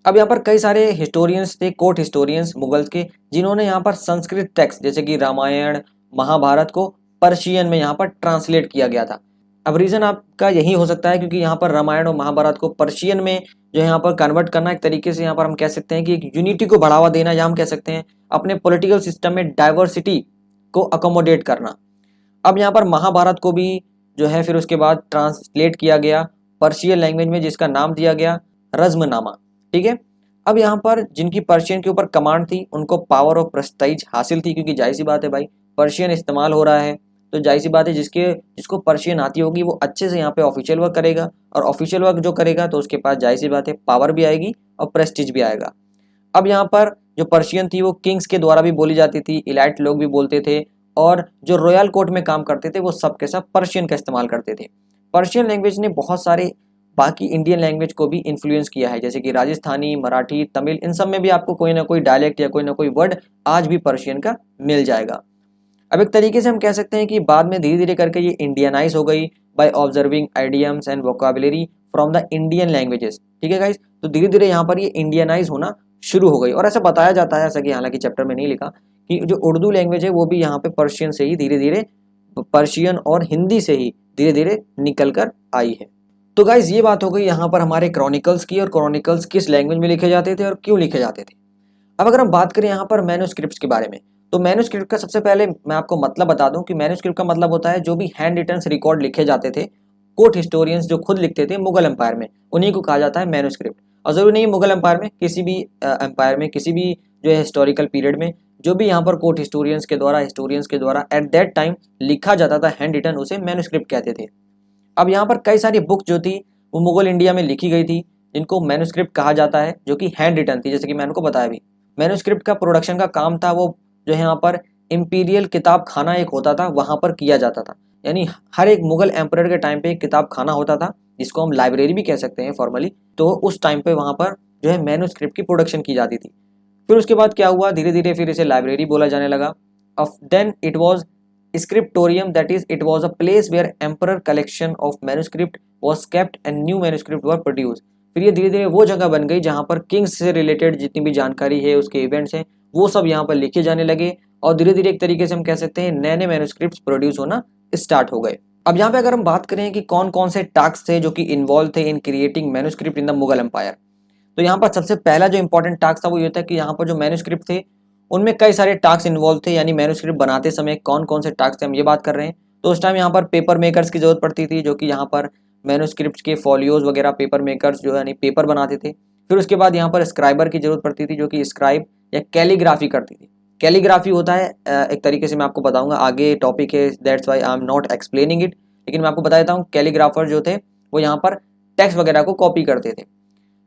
अब यहाँ पर कई सारे हिस्टोरियंस थे, कोर्ट हिस्टोरियंस मुगल्स के, जिन्होंने यहाँ पर संस्कृत टेक्स्ट जैसे कि रामायण महाभारत को पर्शियन में यहाँ पर ट्रांसलेट किया गया था। अब रीज़न आपका यही हो सकता है क्योंकि यहाँ पर रामायण और महाभारत को पर्शियन में जो यहाँ पर कन्वर्ट करना एक तरीके से यहाँ पर हम कह सकते हैं कि एक यूनिटी को बढ़ावा देना, या हम कह सकते हैं अपने पॉलिटिकल सिस्टम में डाइवर्सिटी को अकोमोडेट करना। अब यहाँ पर महाभारत को भी जो है फिर उसके बाद ट्रांसलेट किया गया पर्शियन लैंग्वेज में, जिसका नाम दिया गया रज़्मनामा। ठीक है, अब यहाँ पर जिनकी पर्शियन के ऊपर कमांड थी उनको पावर और प्रेस्टीज हासिल थी, क्योंकि जाहिर सी बात है भाई पर्शियन इस्तेमाल हो रहा है तो जाहिर सी बात है जिसको पर्शियन आती होगी वो अच्छे से यहाँ पे ऑफिशियल वर्क करेगा, और ऑफिशियल वर्क जो करेगा तो उसके पास जाहिर सी बात है पावर भी आएगी और प्रेस्टीज भी आएगा। अब यहाँ पर जो पर्शियन थी वो किंग्स के द्वारा भी बोली जाती थी, इलाइट लोग भी बोलते थे, और जो रॉयल कोर्ट में काम करते थे वो सब के सब पर्शियन का इस्तेमाल करते थे। पर्शियन लैंग्वेज ने बहुत सारे बाकी इंडियन लैंग्वेज को भी इन्फ्लुएंस किया है, जैसे कि राजस्थानी, मराठी, तमिल, इन सब में भी आपको कोई ना कोई डायलेक्ट या कोई ना कोई वर्ड आज भी पर्शियन का मिल जाएगा। अब एक तरीके से हम कह सकते हैं कि बाद में धीरे धीरे करके ये इंडियनाइज हो गई by observing idioms and vocabulary from the Indian languages. ठीक है गाइस, तो धीरे धीरे यहाँ पर ये इंडियनाइज होना शुरू हो गई, और ऐसा बताया जाता है, ऐसा कि हालांकि चैप्टर में नहीं लिखा, कि जो उर्दू लैंग्वेज है वो भी यहाँ पे पर्शियन से ही धीरे धीरे, पर्शियन और हिंदी से ही धीरे धीरे निकल कर आई है। तो गाइज ये बात हो गई यहाँ पर हमारे क्रॉनिकल्स की, और क्रॉनिकल्स किस लैंग्वेज में लिखे जाते थे और क्यों लिखे जाते थे। अब अगर हम बात करें यहाँ पर मैन्युस्क्रिप्ट्स के बारे में, तो मैन्युस्क्रिप्ट का सबसे पहले मैं आपको मतलब बता दूं कि मैन्युस्क्रिप्ट का मतलब होता है जो भी हैंड रिटन रिकॉर्ड लिखे जाते थे, कोर्ट हिस्टोरियंस जो खुद लिखते थे मुगल एम्पायर में, उन्हीं को कहा जाता है मैन्युस्क्रिप्ट। और जरूरी नहीं मुगल एम्पायर में, किसी भी एम्पायर में, किसी भी जो है हिस्टोरिकल पीरियड में जो भी यहाँ पर कोर्ट हिस्टोरियंस के द्वारा एट दैट टाइम लिखा जाता था हैंड रिटन, उसे मैन्युस्क्रिप्ट कहते थे। अब यहाँ पर कई सारी बुक जो थी वो मुगल इंडिया में लिखी गई थी, जिनको मैन्युस्क्रिप्ट कहा जाता है, जो कि हैंड रिटन थी, जैसे कि मैंने को बताया भी। मैन्युस्क्रिप्ट का प्रोडक्शन का काम था वो जो है यहाँ पर इंपीरियल किताब खाना एक होता था, वहाँ पर किया जाता था। यानी हर एक मुगल एम्परर के टाइम पे एक किताब खाना होता था, जिसको हम लाइब्रेरी भी कह सकते हैं फॉर्मली। तो उस टाइम पे वहाँ पर जो है मैन्युस्क्रिप्ट की प्रोडक्शन की जाती थी। फिर उसके बाद क्या हुआ, धीरे धीरे फिर इसे लाइब्रेरी बोला जाने लगा। Then it was scriptorium, that is it was a place where emperor collection of manuscript was kept and new manuscript were produced। फिर ये धीरे धीरे वो जगह बन गई जहाँ पर किंग्स से रिलेटेड जितनी भी जानकारी है, उसके इवेंट्स हैं, वो सब यहाँ पर लिखे जाने लगे, और धीरे धीरे एक तरीके से हम कह सकते हैं नए नए मैन्युस्क्रिप्ट्स प्रोड्यूस होना स्टार्ट हो गए। अब यहाँ पे अगर हम बात करें कि कौन कौन से टास्क थे जो कि इन्वॉल्व थे in creating manuscript in the Mughal empire, तो यहाँ पर सबसे पहला जो इंपॉर्टेंट टास्क था वो ये था कि यहाँ पर जो मैन्युस्क्रिप्ट थे उनमें कई सारे टास्क इन्वॉल्व थे, यानी मैन्युस्क्रिप्ट बनाते समय कौन कौन से टास्क थे हम ये बात कर रहे हैं। तो उस टाइम यहाँ पर पेपर मेकर्स की जरूरत पड़ती थी, जो कि यहाँ पर मैन्युस्क्रिप्ट के फॉलियोज वगैरह पेपर मेकर्स जो यानी पेपर बनाते थे। फिर उसके बाद यहाँ पर स्क्राइबर की जरूरत पड़ती थी, जो कि स्क्राइब या कैलीग्राफी करती थी। कैलीग्राफी होता है एक तरीके से, मैं आपको बताऊंगा, आगे टॉपिक है, that's why I am not explaining it, लेकिन मैं आपको बता देता हूँ कैलीग्राफर जो थे वो यहाँ पर टेक्स्ट वगैरह को कॉपी करते थे।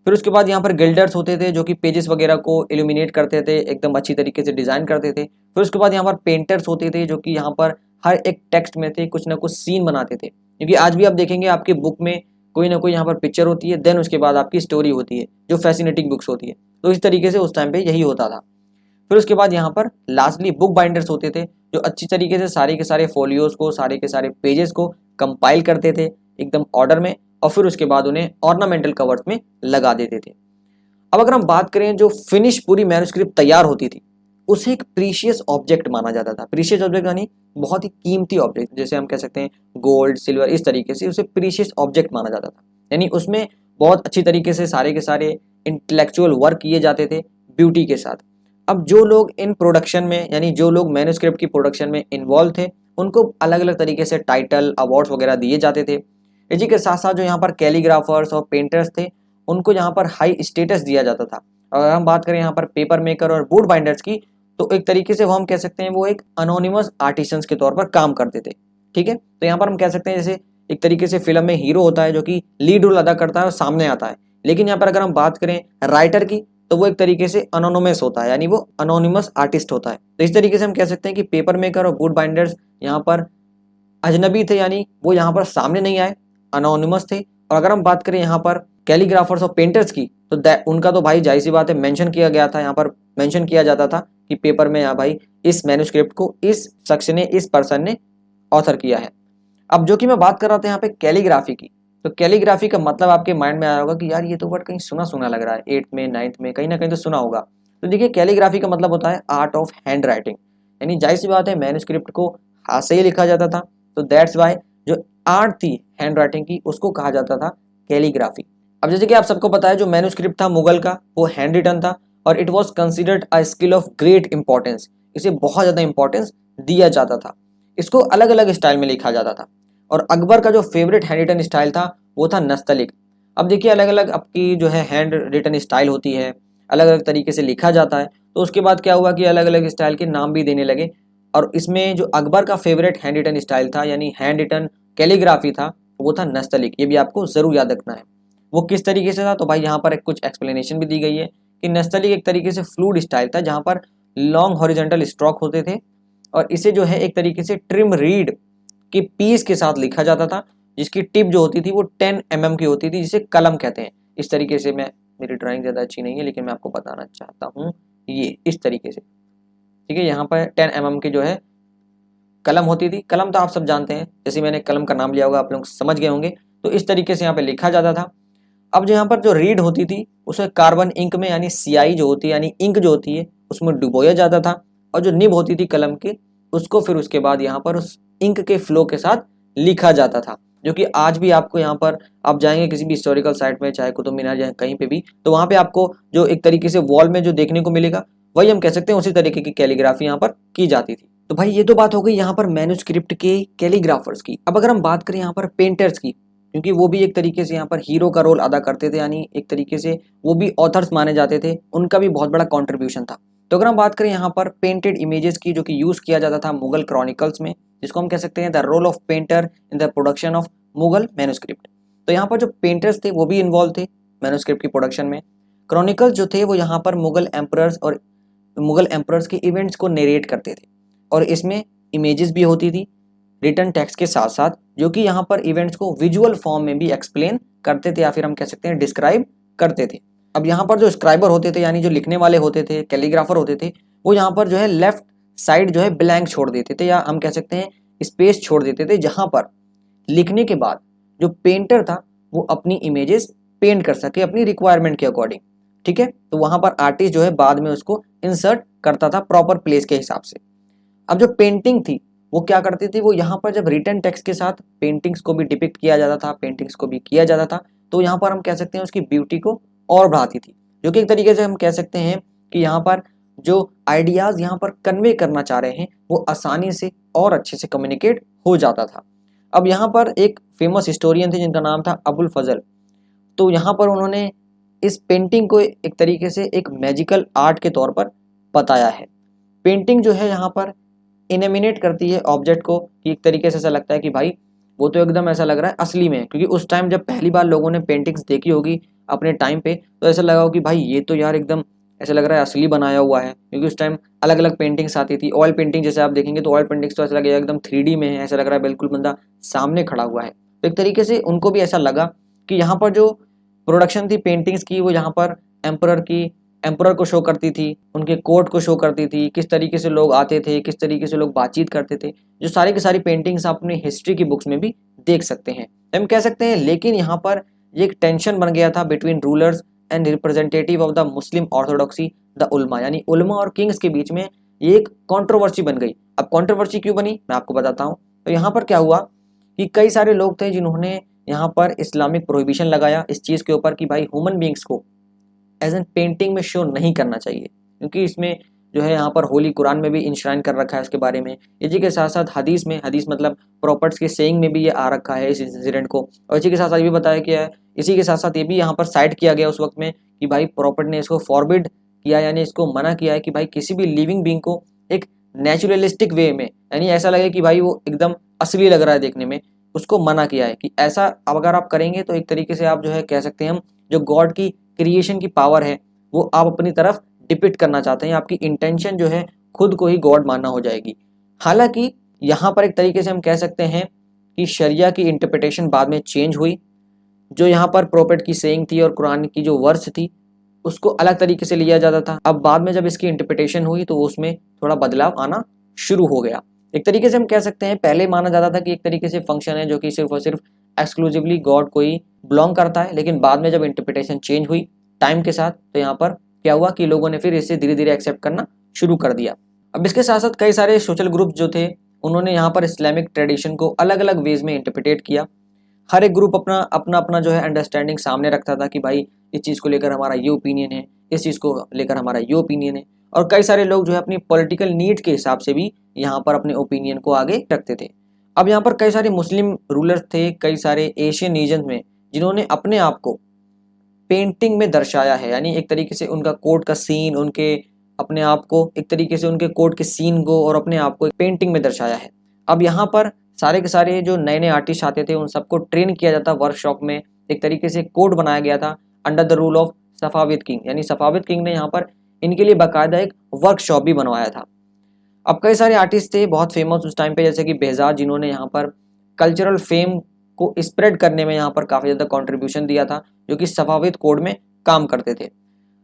फिर उसके बाद यहाँ पर गिल्डर्स होते थे जो कि पेजेस वगैरह को इल्यूमिनेट करते थे, एकदम अच्छी तरीके से डिजाइन करते थे। फिर उसके बाद यहाँ पर पेंटर्स होते थे जो कि यहाँ पर हर एक टेक्स्ट में थे कुछ ना कुछ सीन बनाते थे, क्योंकि आज भी आप देखेंगे आपकी बुक में कोई ना कोई यहाँ पर पिक्चर होती है, देन उसके बाद आपकी स्टोरी होती है जो फैसिनेटिंग बुक्स होती है। तो इस तरीके से उस टाइम पे यही होता था। फिर उसके बाद यहाँ पर लास्टली बुक बाइंडर्स होते थे जो अच्छी तरीके से सारे के सारे फोलियोज को, सारे के सारे पेजेस को कंपाइल करते थे एकदम ऑर्डर में, और फिर उसके बाद उन्हें ऑर्नामेंटल कवर्स में लगा देते थे। अब अगर हम बात करें जो फिनिश पूरी मैन्युस्क्रिप्ट तैयार होती थी उसे एक प्रीशियस ऑब्जेक्ट माना जाता था। प्रीशियस ऑब्जेक्ट यानी बहुत ही कीमती ऑब्जेक्ट, जैसे हम कह सकते हैं गोल्ड, सिल्वर, इस तरीके से उसे प्रीशियस ऑब्जेक्ट माना जाता था। यानी उसमें बहुत अच्छी तरीके से सारे के सारे इंटेलेक्चुअल वर्क किए जाते थे ब्यूटी के साथ। अब जो लोग इन प्रोडक्शन में, यानी जो लोग मैन्युस्क्रिप्ट की प्रोडक्शन में इन्वॉल्व थे, उनको अलग अलग तरीके से टाइटल, अवार्ड्स वगैरह दिए जाते थे। इसी के साथ साथ जो यहाँ पर कैलीग्राफर्स और पेंटर्स थे उनको यहाँ पर हाई स्टेटस दिया जाता था। अगर हम बात करें यहाँ पर पेपर मेकर और बोर्ड बाइंडर्स की, तो एक तरीके से वो हम कह सकते हैं वो एक अनोनिमस आर्टिसंस के तौर पर काम करते थे। ठीक है, तो यहाँ पर हम कह सकते हैं जैसे एक तरीके से फिल्म में हीरो होता है जो कि लीड रोल अदा करता है और सामने आता है, लेकिन यहाँ पर अगर हम बात करें राइटर की, तो वो एक तरीके से अनोनिमस होता है, यानी वो अनोनिमस आर्टिस्ट होता है। तो इस तरीके से हम कह सकते हैं कि पेपर मेकर और बुक बाइंडर्स यहाँ पर अजनबी थे, यानी वो यहाँ पर सामने नहीं आए, अनोनिमस थे। और अगर हम बात करें यहाँ पर कैलीग्राफर्स और पेंटर्स की, तो उनका तो भाई जाहिर सी बात है मेंशन किया गया था, यहाँ पर मेंशन किया जाता था कि पेपर में यहाँ भाई इस मैन्युस्क्रिप्ट को इस शख्स ने, इस पर्सन ने ऑथर किया है। अब जो कि मैं बात कर रहा था यहाँ पे कैलीग्राफी की, तो कैलीग्राफी का मतलब आपके माइंड में आया होगा कि यार ये तो वर्ड कहीं सुना सुना लग रहा है, 8th में 9th में कहीं ना कहीं तो सुना होगा। तो देखिए कैलीग्राफी का मतलब होता है आर्ट ऑफ हैंड राइटिंग, यानी जाहिर सी बात है मैन्युस्क्रिप्ट को हाथ से ही लिखा जाता था, तो दैट्स वाई जो आर्ट थी हैंड राइटिंग की उसको कहा जाता था कैलीग्राफी। अब जैसे कि आप सबको पता है जो मैन्युस्क्रिप्ट था मुगल का वो हैंड रिटन था और it was considered a skill of great importance, इसे बहुत ज़्यादा इंपॉर्टेंस दिया जाता था। इसको अलग अलग स्टाइल में लिखा जाता था और अकबर का जो फेवरेट हैंड रिटन स्टाइल था वो था नस्तलिक। अब देखिए अलग अलग आपकी जो है हैंड रिटन स्टाइल होती है, अलग अलग तरीके से लिखा जाता है, तो उसके बाद क्या हुआ कि अलग अलग स्टाइल के नाम भी देने लगे। और इसमें जो अकबर का फेवरेट हैंड रिटन स्टाइल था यानी हैंड रिटन कैलीग्राफी था वो था नस्तलिक, ये भी आपको जरूर याद रखना है। वो किस तरीके से था, तो भाई यहाँ पर एक कुछ एक्सप्लेनेशन भी दी गई है कि नस्तलिक एक तरीके से फ्लूइड स्टाइल था जहाँ पर लॉन्ग हॉरिजॉन्टल स्ट्रोक होते थे और इसे जो है एक तरीके से ट्रिम रीड के पीस के साथ लिखा जाता था, जिसकी टिप जो होती थी वो 10 mm की होती थी, जिसे कलम कहते हैं। इस तरीके से मैं, मेरी ड्राइंग ज़्यादा अच्छी नहीं है लेकिन मैं आपको बताना चाहता हूँ, ये इस तरीके से, ठीक है। यहाँ पर 10 mm की जो है कलम होती थी, कलम तो आप सब जानते हैं, जैसे मैंने कलम का नाम लिया होगा आप लोग समझ गए होंगे। तो इस तरीके से यहाँ पे लिखा जाता था। अब जो यहाँ पर जो रीड होती थी उसे कार्बन इंक में यानी सियाई जो होती है यानी इंक जो होती है उसमें डुबोया जाता था और जो निब होती थी कलम की उसको फिर उसके बाद यहाँ पर उस इंक के फ्लो के साथ लिखा जाता था, जो कि आज भी आपको यहाँ पर आप जाएंगे किसी भी हिस्टोरिकल साइट में, चाहे कुतुब मीनार या कहीं पे भी, तो वहाँ पे आपको जो एक तरीके से वॉल में जो देखने को मिलेगा वही हम कह सकते हैं उसी तरीके की कैलीग्राफी यहाँ पर की जाती थी। तो भाई ये तो बात हो गई यहाँ पर मैन्युस्क्रिप्ट के कैलीग्राफर्स की। अब अगर हम बात करें यहाँ पर पेंटर्स की, क्योंकि वो भी एक तरीके से यहाँ पर हीरो का रोल अदा करते थे, यानी एक तरीके से वो भी ऑथर्स माने जाते थे, उनका भी बहुत बड़ा कंट्रीब्यूशन था। तो अगर हम बात करें यहाँ पर पेंटेड इमेजेस की जो कि यूज किया जाता था मुगल क्रॉनिकल्स में, जिसको हम कह सकते हैं the role of painter in the production of Mughal manuscript. तो यहाँ पर जो पेंटर्स थे वो भी इन्वॉल्व थे मैन्युस्क्रिप्ट की प्रोडक्शन में। क्रॉनिकल्स जो थे वो यहाँ पर मुगल एम्परर्स के इवेंट्स को नरेट करते थे और इसमें इमेजेस भी होती थी रिटन टेक्स्ट के साथ साथ, जो कि यहाँ पर इवेंट्स को विजुअल फॉर्म में भी एक्सप्लेन करते थे या फिर हम कह सकते हैं डिस्क्राइब करते थे। अब यहाँ पर जो स्क्राइबर होते थे यानी जो लिखने वाले होते थे, कैलीग्राफर होते थे, वो यहाँ पर जो है लेफ्ट साइड जो है ब्लैंक छोड़ देते थे या हम कह सकते हैं स्पेस छोड़ देते थे, जहाँ पर लिखने के बाद जो पेंटर था वो अपनी इमेजेस पेंट कर सके अपनी रिक्वायरमेंट के अकॉर्डिंग, ठीक है। तो वहाँ पर आर्टिस्ट जो है बाद में उसको इंसर्ट करता था प्रॉपर प्लेस के हिसाब से। अब जो पेंटिंग थी वो क्या करती थी, वो यहाँ पर जब रिटन टेक्स्ट के साथ पेंटिंग्स को भी डिपिक्ट किया जाता था, पेंटिंग्स को भी किया जाता था, तो यहाँ पर हम कह सकते हैं उसकी ब्यूटी को और बढ़ाती थी, जो कि एक तरीके से हम कह सकते हैं कि यहाँ पर जो आइडियाज यहाँ पर कन्वे करना चाह रहे हैं वो आसानी से और अच्छे से कम्युनिकेट हो जाता था। अब यहाँ पर एक फेमस हिस्टोरियन थे जिनका नाम था अबुल फजल, तो यहाँ पर उन्होंने इस पेंटिंग को एक तरीके से एक मैजिकल आर्ट के तौर पर बताया है। पेंटिंग जो है यहाँ पर इनेमिनेट करती है ऑब्जेक्ट को, कि एक तरीके से ऐसा लगता है कि भाई वो तो एकदम ऐसा लग रहा है असली में, क्योंकि उस टाइम जब पहली बार लोगों ने पेंटिंग्स देखी होगी अपने टाइम पे तो ऐसा लगा हो कि भाई ये तो यार एकदम ऐसा लग रहा है असली बनाया हुआ है, क्योंकि उस टाइम अलग अलग पेंटिंग्स आती थी। ऑयल पेंटिंग जैसे आप देखेंगे तो ऑयल पेंटिंग्स तो ऐसा लगेगा एकदम 3D में है, ऐसा लग रहा है बिल्कुल बंदा सामने खड़ा हुआ है। तो एक तरीके से उनको भी ऐसा लगा कि यहाँ पर जो प्रोडक्शन थी पेंटिंग्स की वो यहाँ पर एम्परर को शो करती थी, उनके कोर्ट को शो करती थी, किस तरीके से लोग आते थे, किस तरीके से लोग बातचीत करते थे, जो सारी की सारी पेंटिंग्स आप अपनी हिस्ट्री की बुक्स में भी देख सकते हैं, हम कह सकते हैं। लेकिन यहाँ पर ये एक टेंशन बन गया था between rulers and representative of the Muslim orthodoxy the उलमा, यानी उलमा और किंग्स के बीच में ये एक कंट्रोवर्सी बन गई। अब कंट्रोवर्सी क्यों बनी मैं आपको बताता हूँ। तो यहाँ पर क्या हुआ कि कई सारे लोग थे जिन्होंने यहाँ पर इस्लामिक प्रोहिबिशन लगाया इस चीज़ के ऊपर कि भाई ह्यूमन बींग्स को एज एन पेंटिंग में शो नहीं करना चाहिए, क्योंकि इसमें जो है यहाँ पर होली कुरान में भी इंश्राइन कर रखा है इसके बारे में। इसी के साथ साथ हदीस में, हदीस मतलब प्रॉपर्ट्स के सेइंग में भी ये आ रखा है इस इंसिडेंट को, और इसी के साथ साथ ये भी बताया गया है, इसी के साथ साथ ये भी यहाँ पर साइड किया गया उस वक्त में कि भाई प्रॉपर्ट ने इसको फॉरबिड किया, यानी इसको मना किया है कि भाई किसी भी लिविंग बींग को एक नेचुरलिस्टिक वे में, यानी ऐसा लगे कि भाई वो एकदम असली लग रहा है देखने में, उसको मना किया है कि ऐसा अब अगर आप करेंगे तो एक तरीके से आप जो है कह सकते हैं हम जो गॉड की क्रिएशन की पावर है वो आप अपनी तरफ डिपिक्ट करना चाहते हैं, आपकी इंटेंशन जो है खुद को ही गॉड मानना हो जाएगी। हालांकि यहाँ पर एक तरीके से हम कह सकते हैं कि शरिया की इंटरप्रिटेशन बाद में चेंज हुई। जो यहाँ पर प्रोफेट की सेइंग थी और कुरान की जो वर्स थी उसको अलग तरीके से लिया जाता था। अब बाद में जब इसकी इंटरप्रिटेशन हुई तो उसमें थोड़ा बदलाव आना शुरू हो गया। एक तरीके से हम कह सकते हैं पहले माना जाता था कि एक तरीके से फंक्शन है जो कि सिर्फ और सिर्फ एक्सक्लूसिवली गॉड को ही बिलोंग करता है, लेकिन बाद में जब इंटरप्रिटेशन चेंज हुई टाइम के साथ तो यहाँ पर क्या हुआ कि लोगों ने फिर इसे धीरे धीरे एक्सेप्ट करना शुरू कर दिया। अब इसके साथ साथ कई सारे सोशल ग्रुप जो थे उन्होंने यहाँ पर इस्लामिक ट्रेडिशन को अलग अलग वेज में इंटरप्रिटेट किया। हर एक ग्रुप अपना अपना अपना जो है अंडरस्टैंडिंग सामने रखता था कि भाई इस चीज़ को लेकर हमारा ये ओपिनियन है, इस चीज़ को लेकर हमारा ये ओपिनियन है। और कई सारे लोग जो है अपनी पॉलिटिकल नीड के हिसाब से भी यहाँ पर अपने ओपिनियन को आगे रखते थे। अब यहाँ पर कई सारे मुस्लिम रूलर्स थे, कई सारे एशियन रीजन में, जिन्होंने अपने आप को पेंटिंग में दर्शाया है, यानी एक तरीके से उनका कोर्ट का सीन, उनके अपने आप को एक तरीके से उनके कोर्ट के सीन को और अपने आप को एक पेंटिंग में दर्शाया है। अब यहाँ पर सारे के सारे जो नए नए आर्टिस्ट आते थे उन सबको ट्रेन किया जाता वर्कशॉप में। एक तरीके से कोड बनाया गया था under the rule of Safavid king, यानी सफाविद किंग ने यहाँ पर इनके लिए बाकायदा एक वर्कशॉप भी बनवाया था। अब कई सारे आर्टिस्ट थे बहुत फेमस उस टाइम पे, जैसे कि बेहजाद, जिन्होंने यहाँ पर कल्चरल फेम को स्प्रेड करने में यहाँ पर काफ़ी ज़्यादा कंट्रीब्यूशन दिया था, जो कि सफाविद कोड में काम करते थे।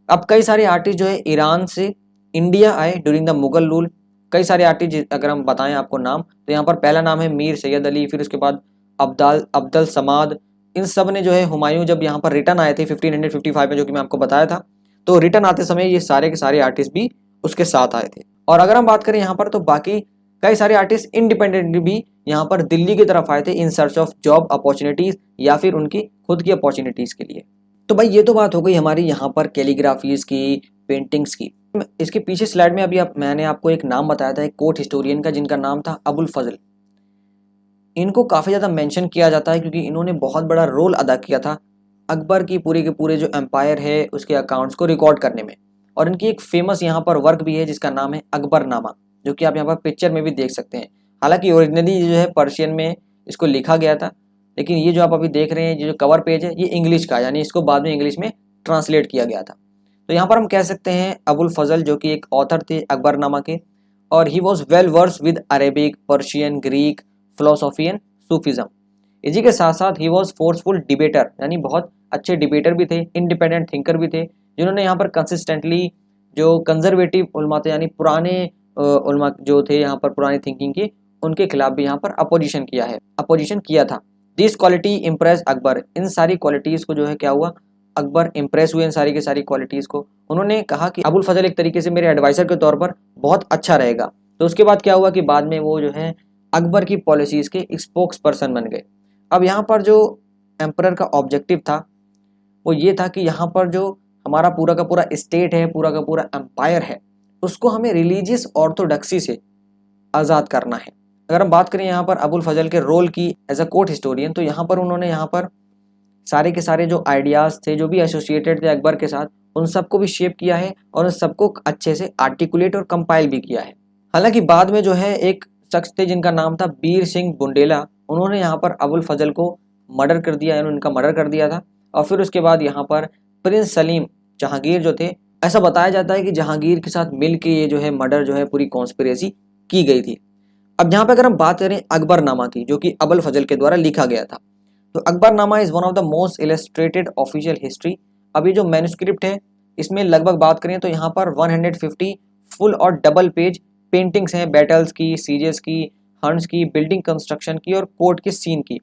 अब कई सारे आर्टिस्ट जो है ईरान से इंडिया आए ड्यूरिंग द मुगल रूल। कई सारे आर्टिस्ट अगर हम बताएं आपको नाम, तो यहाँ पर पहला नाम है मीर सैयद अली, फिर उसके बाद अब्दुल समाद। इन सब ने जो है हुमायूं जब यहाँ पर रिटर्न आए थे 1555 में, जो कि मैं आपको बताया था, तो रिटर्न आते समय ये सारे के सारे आर्टिस्ट भी उसके साथ आए थे। और अगर हम बात करें यहाँ पर तो बाकी कई सारे आर्टिस्ट इंडिपेंडेंटली भी यहाँ पर दिल्ली की तरफ आए थे इन सर्च ऑफ जॉब अपॉर्चुनिटीज या फिर उनकी खुद की अपॉर्चुनिटीज के लिए। तो भाई ये तो बात हो गई हमारी यहाँ पर कैलीग्राफीज की, पेंटिंग्स की। इसके पीछे स्लाइड में अभी मैंने आपको एक नाम बताया था एक कोर्ट हिस्टोरियन का, जिनका नाम था अबुल फजल। इनको काफ़ी ज़्यादा मेंशन किया जाता है क्योंकि इन्होंने बहुत बड़ा रोल अदा किया था अकबर की पूरे के पूरे जो एम्पायर है उसके अकाउंट्स को रिकॉर्ड करने में। और इनकी एक फेमस यहाँ पर वर्क भी है जिसका नाम है अकबरनामा, जो कि आप यहाँ पर पिक्चर में भी देख सकते हैं। हालांकि ओरिजिनली जो है पर्शियन में इसको लिखा गया था, लेकिन ये जो आप अभी देख रहे हैं ये जो कवर पेज है ये इंग्लिश का, यानी इसको बाद में इंग्लिश में ट्रांसलेट किया गया था। तो यहाँ पर हम कह सकते हैं अबुल फजल जो कि एक ऑथर थे अकबरनामा के, और he was well verse with Arabic, Persian, Greek, philosophy and Sufism. इसी के साथ साथ ही वॉज फोर्सफुल डिबेटर, यानी बहुत अच्छे डिबेटर भी थे, इंडिपेंडेंट थिंकर भी थे, जिन्होंने यहाँ पर कंसिस्टेंटली जो कंजर्वेटिव उलमा थे, यानी पुराने उलमा जो थे यहाँ पर पुरानी थिंकिंग के, उनके खिलाफ भी यहाँ पर अपोजिशन किया था। This quality impress Akbar. इन सारी क्वालिटीज़ को जो है क्या हुआ, अकबर इम्प्रेस हुए इन सारी की सारी क्वालिटीज़ को। उन्होंने कहा कि अबुल फजल एक तरीके से मेरे एडवाइज़र के तौर पर बहुत अच्छा रहेगा। तो उसके बाद क्या हुआ कि बाद में वो जो है अकबर की पॉलिसीज़ के स्पोक्स पर्सन बन गए। अब यहाँ पर जो एम्परर का ऑब्जेक्टिव था वो ये था कि यहाँ पर जो हमारा पूरा का पूरा स्टेट है, पूरा का पूरा एम्पायर है, उसको हमें रिलीजियस ऑर्थोडॉक्सी से आज़ाद करना है। अगर हम बात करें यहाँ पर अबुल फजल के रोल की एज अ कोर्ट हिस्टोरियन, तो यहाँ पर उन्होंने यहाँ पर सारे के सारे जो आइडियाज़ थे जो भी एसोसिएटेड थे अकबर के साथ, उन सबको भी शेप किया है और उन सबको अच्छे से आर्टिकुलेट और कंपाइल भी किया है। हालांकि बाद में जो है एक शख्स थे जिनका नाम था बीर सिंह बुंडेला, उन्होंने यहाँ पर अबुल फजल को मर्डर कर दिया, यानी उनका मर्डर कर दिया था। और फिर उसके बाद यहाँ पर प्रिंस सलीम जहांगीर जो थे, ऐसा बताया जाता है कि जहांगीर के साथ मिल के ये जो है मर्डर जो है पूरी कॉन्स्पिरेसी की गई थी। अब यहाँ पे अगर हम बात करें अकबरनामा की, जो कि अबुल फजल के द्वारा लिखा गया था, तो Akbarnama is one of the most illustrated official history. अब ये जो मैन्युस्क्रिप्ट है इसमें लगभग बात करें तो यहाँ पर 150 फुल और डबल पेज पेंटिंग्स हैं, बैटल्स की, सीजेस की, हंट्स की, बिल्डिंग कंस्ट्रक्शन की और कोर्ट के सीन की।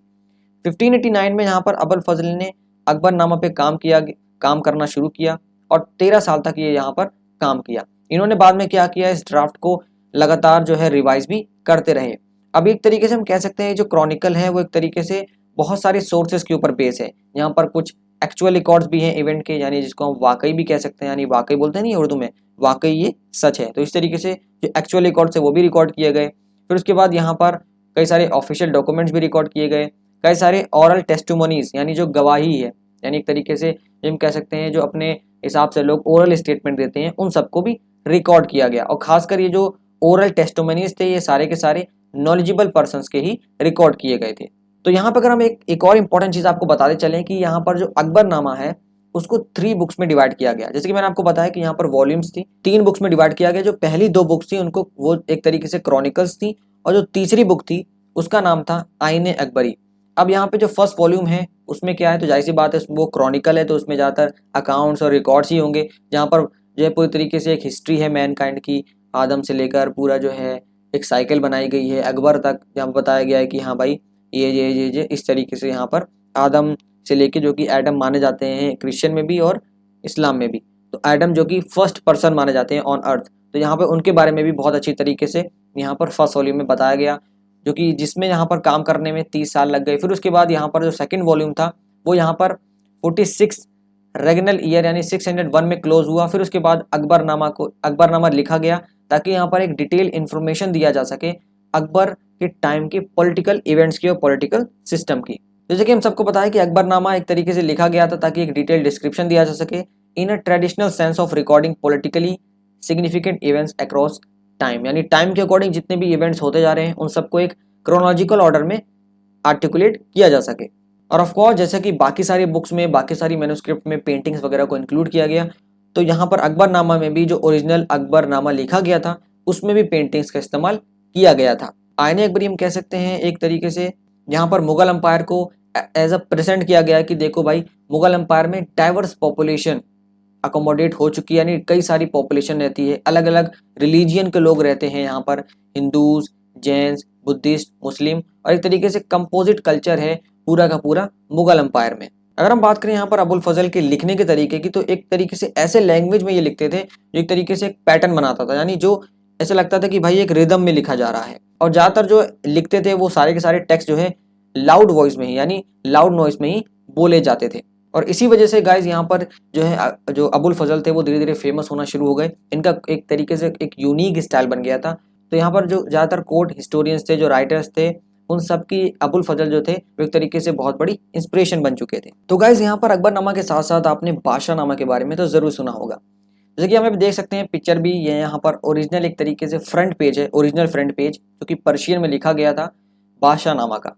1589 में यहाँ पर अबुल फजल ने अकबरनामा पे काम करना शुरू किया और 13 साल तक ये यहाँ पर काम किया। इन्होंने बाद में क्या किया, इस ड्राफ्ट को लगातार जो है रिवाइज भी करते रहे। अब एक तरीके से हम कह सकते हैं जो क्रॉनिकल है वो एक तरीके से बहुत सारे सोर्सेज के ऊपर बेस है। यहाँ पर कुछ एक्चुअल रिकॉर्ड्स भी हैं इवेंट के, यानी जिसको हम वाकई भी कह सकते हैं, यानी वाकई बोलते हैं नहीं उर्दू में, वाकई ये सच है। तो इस तरीके से जो एक्चुअल रिकॉर्ड्स है वो भी रिकॉर्ड किए गए। फिर उसके बाद यहाँ पर कई सारे ऑफिशियल डॉक्यूमेंट्स भी रिकॉर्ड किए गए, कई सारे ऑरल टेस्टिमोनीज, यानी जो गवाही है, यानी एक तरीके से जो हम कह सकते हैं जो अपने हिसाब से लोग ओरल स्टेटमेंट देते हैं, उन सबको भी रिकॉर्ड किया गया। और खासकर ये जो ओरल टेस्टिमोनीज थे ये सारे के सारे नॉलेजेबल पर्सन्स के ही रिकॉर्ड किए गए थे। तो यहाँ पर अगर हम एक और इम्पॉर्टेंट चीज़ आपको बताते चलें कि यहाँ पर जो अकबरनामा है उसको 3 बुक्स में डिवाइड किया गया। जैसे कि मैंने आपको बताया कि यहाँ पर वॉल्यूम्स थी, 3 बुक्स में डिवाइड किया गया। जो पहली 2 बुक्स थी उनको वो एक तरीके से क्रॉनिकल्स थी, और जो तीसरी बुक थी उसका नाम था आईने अकबरी। अब यहाँ पे जो फर्स्ट वॉल्यूम है उसमें क्या है, तो जाहिर सी बात है वो क्रॉनिकल है, तो उसमें ज़्यादातर अकाउंट्स और रिकॉर्ड्स ही होंगे, जहाँ पर जो है पूरी तरीके से एक हिस्ट्री है मैनकाइंड की, आदम से लेकर पूरा जो है एक साइकिल बनाई गई है अकबर तक, जहाँ बताया गया है कि हाँ भाई ये इस तरीके से यहाँ पर आदम से लेके, जो कि एडम माने जाते हैं क्रिश्चियन में भी और इस्लाम में भी, तो एडम जो कि फर्स्ट पर्सन माने जाते हैं ऑन अर्थ, तो यहाँ पर उनके बारे में भी बहुत अच्छी तरीके से यहाँ पर फर्स्ट वॉल्यूम में बताया गया, जो कि जिसमें यहाँ पर काम करने में 30 साल लग गए। फिर उसके बाद यहाँ पर जो सेकंड वॉल्यूम था वो यहाँ पर 46 रेगनल ईयर यानी 601 में क्लोज हुआ। फिर उसके बाद अकबरनामा लिखा गया, ताकि यहाँ पर एक डिटेल इन्फॉर्मेशन दिया जा सके अकबर के टाइम के पॉलिटिकल इवेंट्स की और पॉलिटिकल सिस्टम की। जैसे कि हम सबको पता है कि अकबरनामा एक तरीके से लिखा गया था ताकि एक डिटेल डिस्क्रिप्शन दिया जा सके in a traditional sense of recording politically significant events across time, यानी टाइम के अकॉर्डिंग जितने भी इवेंट्स होते जा रहे हैं उन सबको एक क्रोनोलॉजिकल ऑर्डर में आर्टिकुलेट किया जा सके। और ऑफ कोर्स जैसे कि बाकी सारी बुक्स में, बाकी सारी मैन्युस्क्रिप्ट में पेंटिंग्स वगैरह को इंक्लूड किया गया, तो यहाँ पर अकबरनामा में भी जो ओरिजिनल अकबरनामा लिखा गया था उसमें भी पेंटिंग्स का इस्तेमाल किया गया था। आईने अकबरी हम कह सकते हैं एक तरीके से यहाँ पर मुगल एम्पायर को एज अ प्रेजेंट किया गया कि देखो भाई मुगल एम्पायर में डाइवर्स पॉपुलेशन अकोमोडेट हो चुकी है, यानी कई सारी पॉपुलेशन रहती है, अलग अलग रिलीजियन के लोग रहते हैं यहाँ पर, हिंदूज, जैन्स, बुद्धिस्ट, मुस्लिम, और एक तरीके से कंपोजिट कल्चर है पूरा का पूरा मुगल एम्पायर में। अगर हम बात करें यहाँ पर अबुल फजल के लिखने के तरीके की, तो एक तरीके से ऐसे लैंग्वेज में ये लिखते थे जो एक तरीके से एक पैटर्न बनाता था, यानी जो ऐसा लगता था कि भाई एक रिदम में लिखा जा रहा है। और ज़्यादातर जो लिखते थे वो सारे के सारे टेक्स्ट जो है लाउड वॉइस में ही, यानी लाउड नॉइस में ही बोले जाते थे। और इसी वजह से गाइज यहाँ पर जो है जो अबुल फजल थे वो धीरे धीरे फेमस होना शुरू हो गए। इनका एक तरीके से एक यूनिक स्टाइल बन गया था। तो यहाँ पर जो ज़्यादातर कोर्ट हिस्टोरियंस थे, जो राइटर्स थे, उन सब की अबुल फजल जो थे वो एक तरीके से बहुत बड़ी इंस्पिरेशन बन चुके थे। तो गाइज यहाँ पर अकबरनामा के साथ साथ आपने बादशाहनामा के बारे में तो जरूर सुना होगा। जैसे कि हम देख सकते हैं पिक्चर भी, ये यहाँ पर ओरिजिनल एक तरीके से फ्रंट पेज है, ओरिजिनल फ्रंट पेज जो कि पर्शियन में लिखा गया था बादशाहनामा का।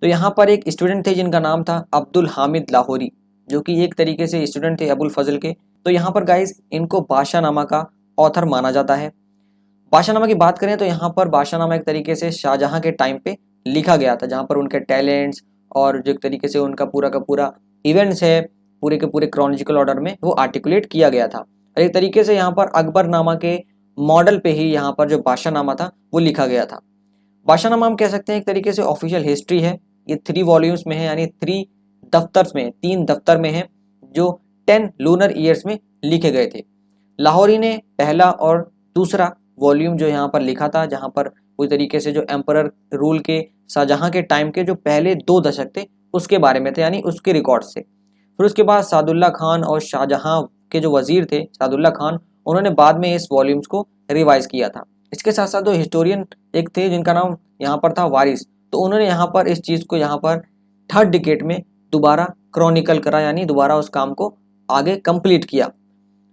तो यहाँ पर एक स्टूडेंट थे जिनका नाम था अब्दुल हामिद लाहौरी, जो कि एक तरीके से स्टूडेंट थे अबुल फजल के। तो यहाँ पर गाइज इनको बादशाहनामा का ऑथर माना जाता है। बादशाहनामा की बात करें तो यहाँ पर बादशाहनामा एक तरीके से शाहजहां के टाइम पे लिखा गया था, जहाँ पर उनके टैलेंट्स और जो एक तरीके से उनका पूरा का पूरा इवेंट्स है पूरे के पूरे क्रॉनिकल ऑर्डर में वो आर्टिकुलेट किया गया था। और एक तरीके से यहाँ पर अकबरनामा के मॉडल पे ही यहाँ पर जो बादशाहनामा था वो लिखा गया था। बादशाहनामा हम कह सकते हैं एक तरीके से ऑफिशियल हिस्ट्री है। ये 3 वॉल्यूम्स में है, यानी 3 दफ्तर में, 3 दफ्तर में है, जो 10 लूनर ईयर्स में लिखे गए थे। लाहौरी ने पहला और दूसरा वॉल्यूम जो यहाँ पर लिखा था, जहाँ पर पूरी तरीके से जो एम्परर रूल के शाहजहां के टाइम के जो पहले 2 दशक थे उसके बारे में थे, यानी उसके रिकॉर्ड से। फिर उसके बाद सादुल्ला खान और शाहजहां के जो वजीर थे सादुल्ला खान, उन्होंने बाद में इस वॉल्यूम्स को रिवाइज किया था। इसके साथ साथ जो हिस्टोरियन एक थे जिनका नाम यहाँ पर था वारिस, तो उन्होंने यहाँ पर इस चीज़ को यहाँ पर 3rd डिकेड में दोबारा क्रॉनिकल करा, यानी दोबारा उस काम को आगे कंप्लीट किया।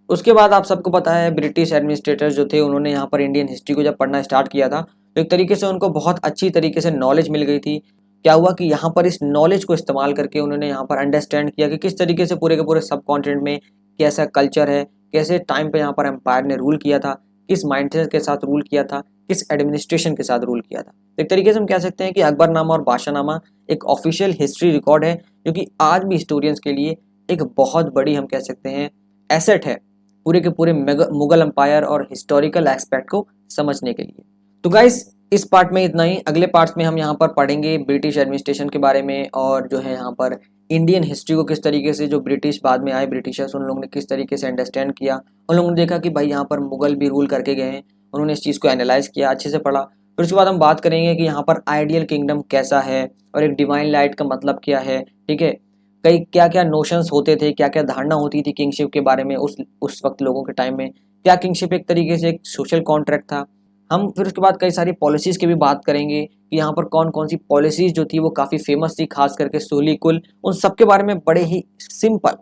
उसके बाद आप सबको पता है ब्रिटिश एडमिनिस्ट्रेटर्स जो थे उन्होंने यहाँ पर इंडियन हिस्ट्री को जब पढ़ना स्टार्ट किया था तो एक तरीके से उनको बहुत अच्छी तरीके से नॉलेज मिल गई थी। क्या हुआ कि यहाँ पर इस नॉलेज को इस्तेमाल करके उन्होंने यहाँ पर अंडरस्टैंड किया कि किस तरीके से पूरे के पूरे सब कॉन्टिनेंट में कैसा कल्चर है, कैसे टाइम पे यहाँ पर एम्पायर ने रूल किया था, किस माइंडसेट के साथ रूल किया था, किस एडमिनिस्ट्रेशन के साथ रूल किया था। एक तरीके से हम कह सकते हैं कि अकबरनामा और बादशाहनामा एक ऑफिशियल हिस्ट्री रिकॉर्ड है, जो कि आज भी हिस्टोरियंस के लिए एक बहुत बड़ी हम कह सकते हैं एसेट है पूरे के पूरे मुगल एम्पायर और हिस्टोरिकल एस्पेक्ट को समझने के लिए। तो गाइस इस पार्ट में इतना ही। अगले पार्ट्स में हम यहाँ पर पढ़ेंगे ब्रिटिश एडमिनिस्ट्रेशन के बारे में, और जो है यहाँ पर इंडियन हिस्ट्री को किस तरीके से जो ब्रिटिश बाद में आए ब्रिटिशर्स उन लोगों ने किस तरीके से अंडरस्टैंड किया। उन लोगों ने देखा कि भाई यहाँ पर मुगल भी रूल करके गए हैं, उन्होंने इस चीज़ को एनालाइज किया, अच्छे से पढ़ा। फिर उसके बाद हम बात करेंगे कि यहाँ पर आइडियल किंगडम कैसा है और एक डिवाइन लाइट का मतलब क्या है, ठीक है, कई क्या क्या नोशंस होते थे, क्या क्या धारणा होती थी किंगशिप के बारे में उस वक्त लोगों के टाइम में, क्या किंगशिप एक तरीके से एक सोशल कॉन्ट्रैक्ट था। हम फिर उसके बाद कई सारी पॉलिसीज़ की भी बात करेंगे कि यहाँ पर कौन कौन सी पॉलिसीज़ जो थी वो काफ़ी फेमस थी, खास करके सोली कुल, उन सब के बारे में बड़े ही सिंपल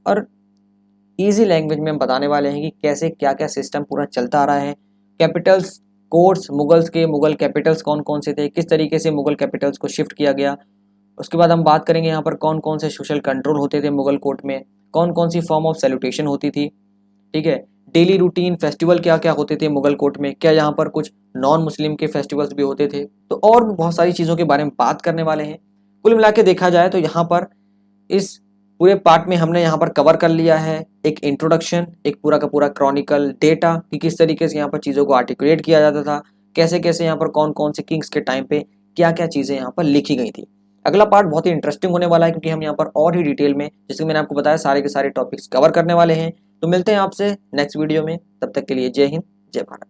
और ईजी लैंग्वेज में हम बताने वाले हैं कि कैसे क्या क्या सिस्टम पूरा चलता आ रहा है। कैपिटल्स कोर्ट्स मुगल्स के, मुगल कैपिटल्स कौन कौन से थे, किस तरीके से मुगल कैपिटल्स को शिफ्ट किया गया। उसके बाद हम बात करेंगे यहाँ पर कौन कौन से सोशल कंट्रोल होते थे मुगल कोर्ट में, कौन कौन सी फॉर्म ऑफ सैल्यूटेशन होती थी, ठीक है, डेली रूटीन फेस्टिवल क्या क्या होते थे मुगल कोर्ट में, क्या यहाँ पर कुछ नॉन मुस्लिम के फेस्टिवल्स भी होते थे, तो और भी बहुत सारी चीज़ों के बारे में बात करने वाले हैं। कुल मिला के देखा जाए तो यहाँ पर इस पूरे पार्ट में हमने यहाँ पर कवर कर लिया है एक इंट्रोडक्शन, एक पूरा का पूरा क्रॉनिकल डेटा कि किस तरीके से यहाँ पर चीज़ों को आर्टिकुलेट किया जाता था, कैसे कैसे यहाँ पर कौन कौन से किंग्स के टाइम पे क्या क्या चीज़ें यहाँ पर लिखी गई थी। अगला पार्ट बहुत ही इंटरेस्टिंग होने वाला है क्योंकि हम यहाँ पर और ही डिटेल में, जैसे मैंने आपको बताया, सारे के सारे टॉपिक्स कवर करने वाले हैं। तो मिलते हैं आपसे नेक्स्ट वीडियो में, तब तक के लिए जय हिंद, जय भारत।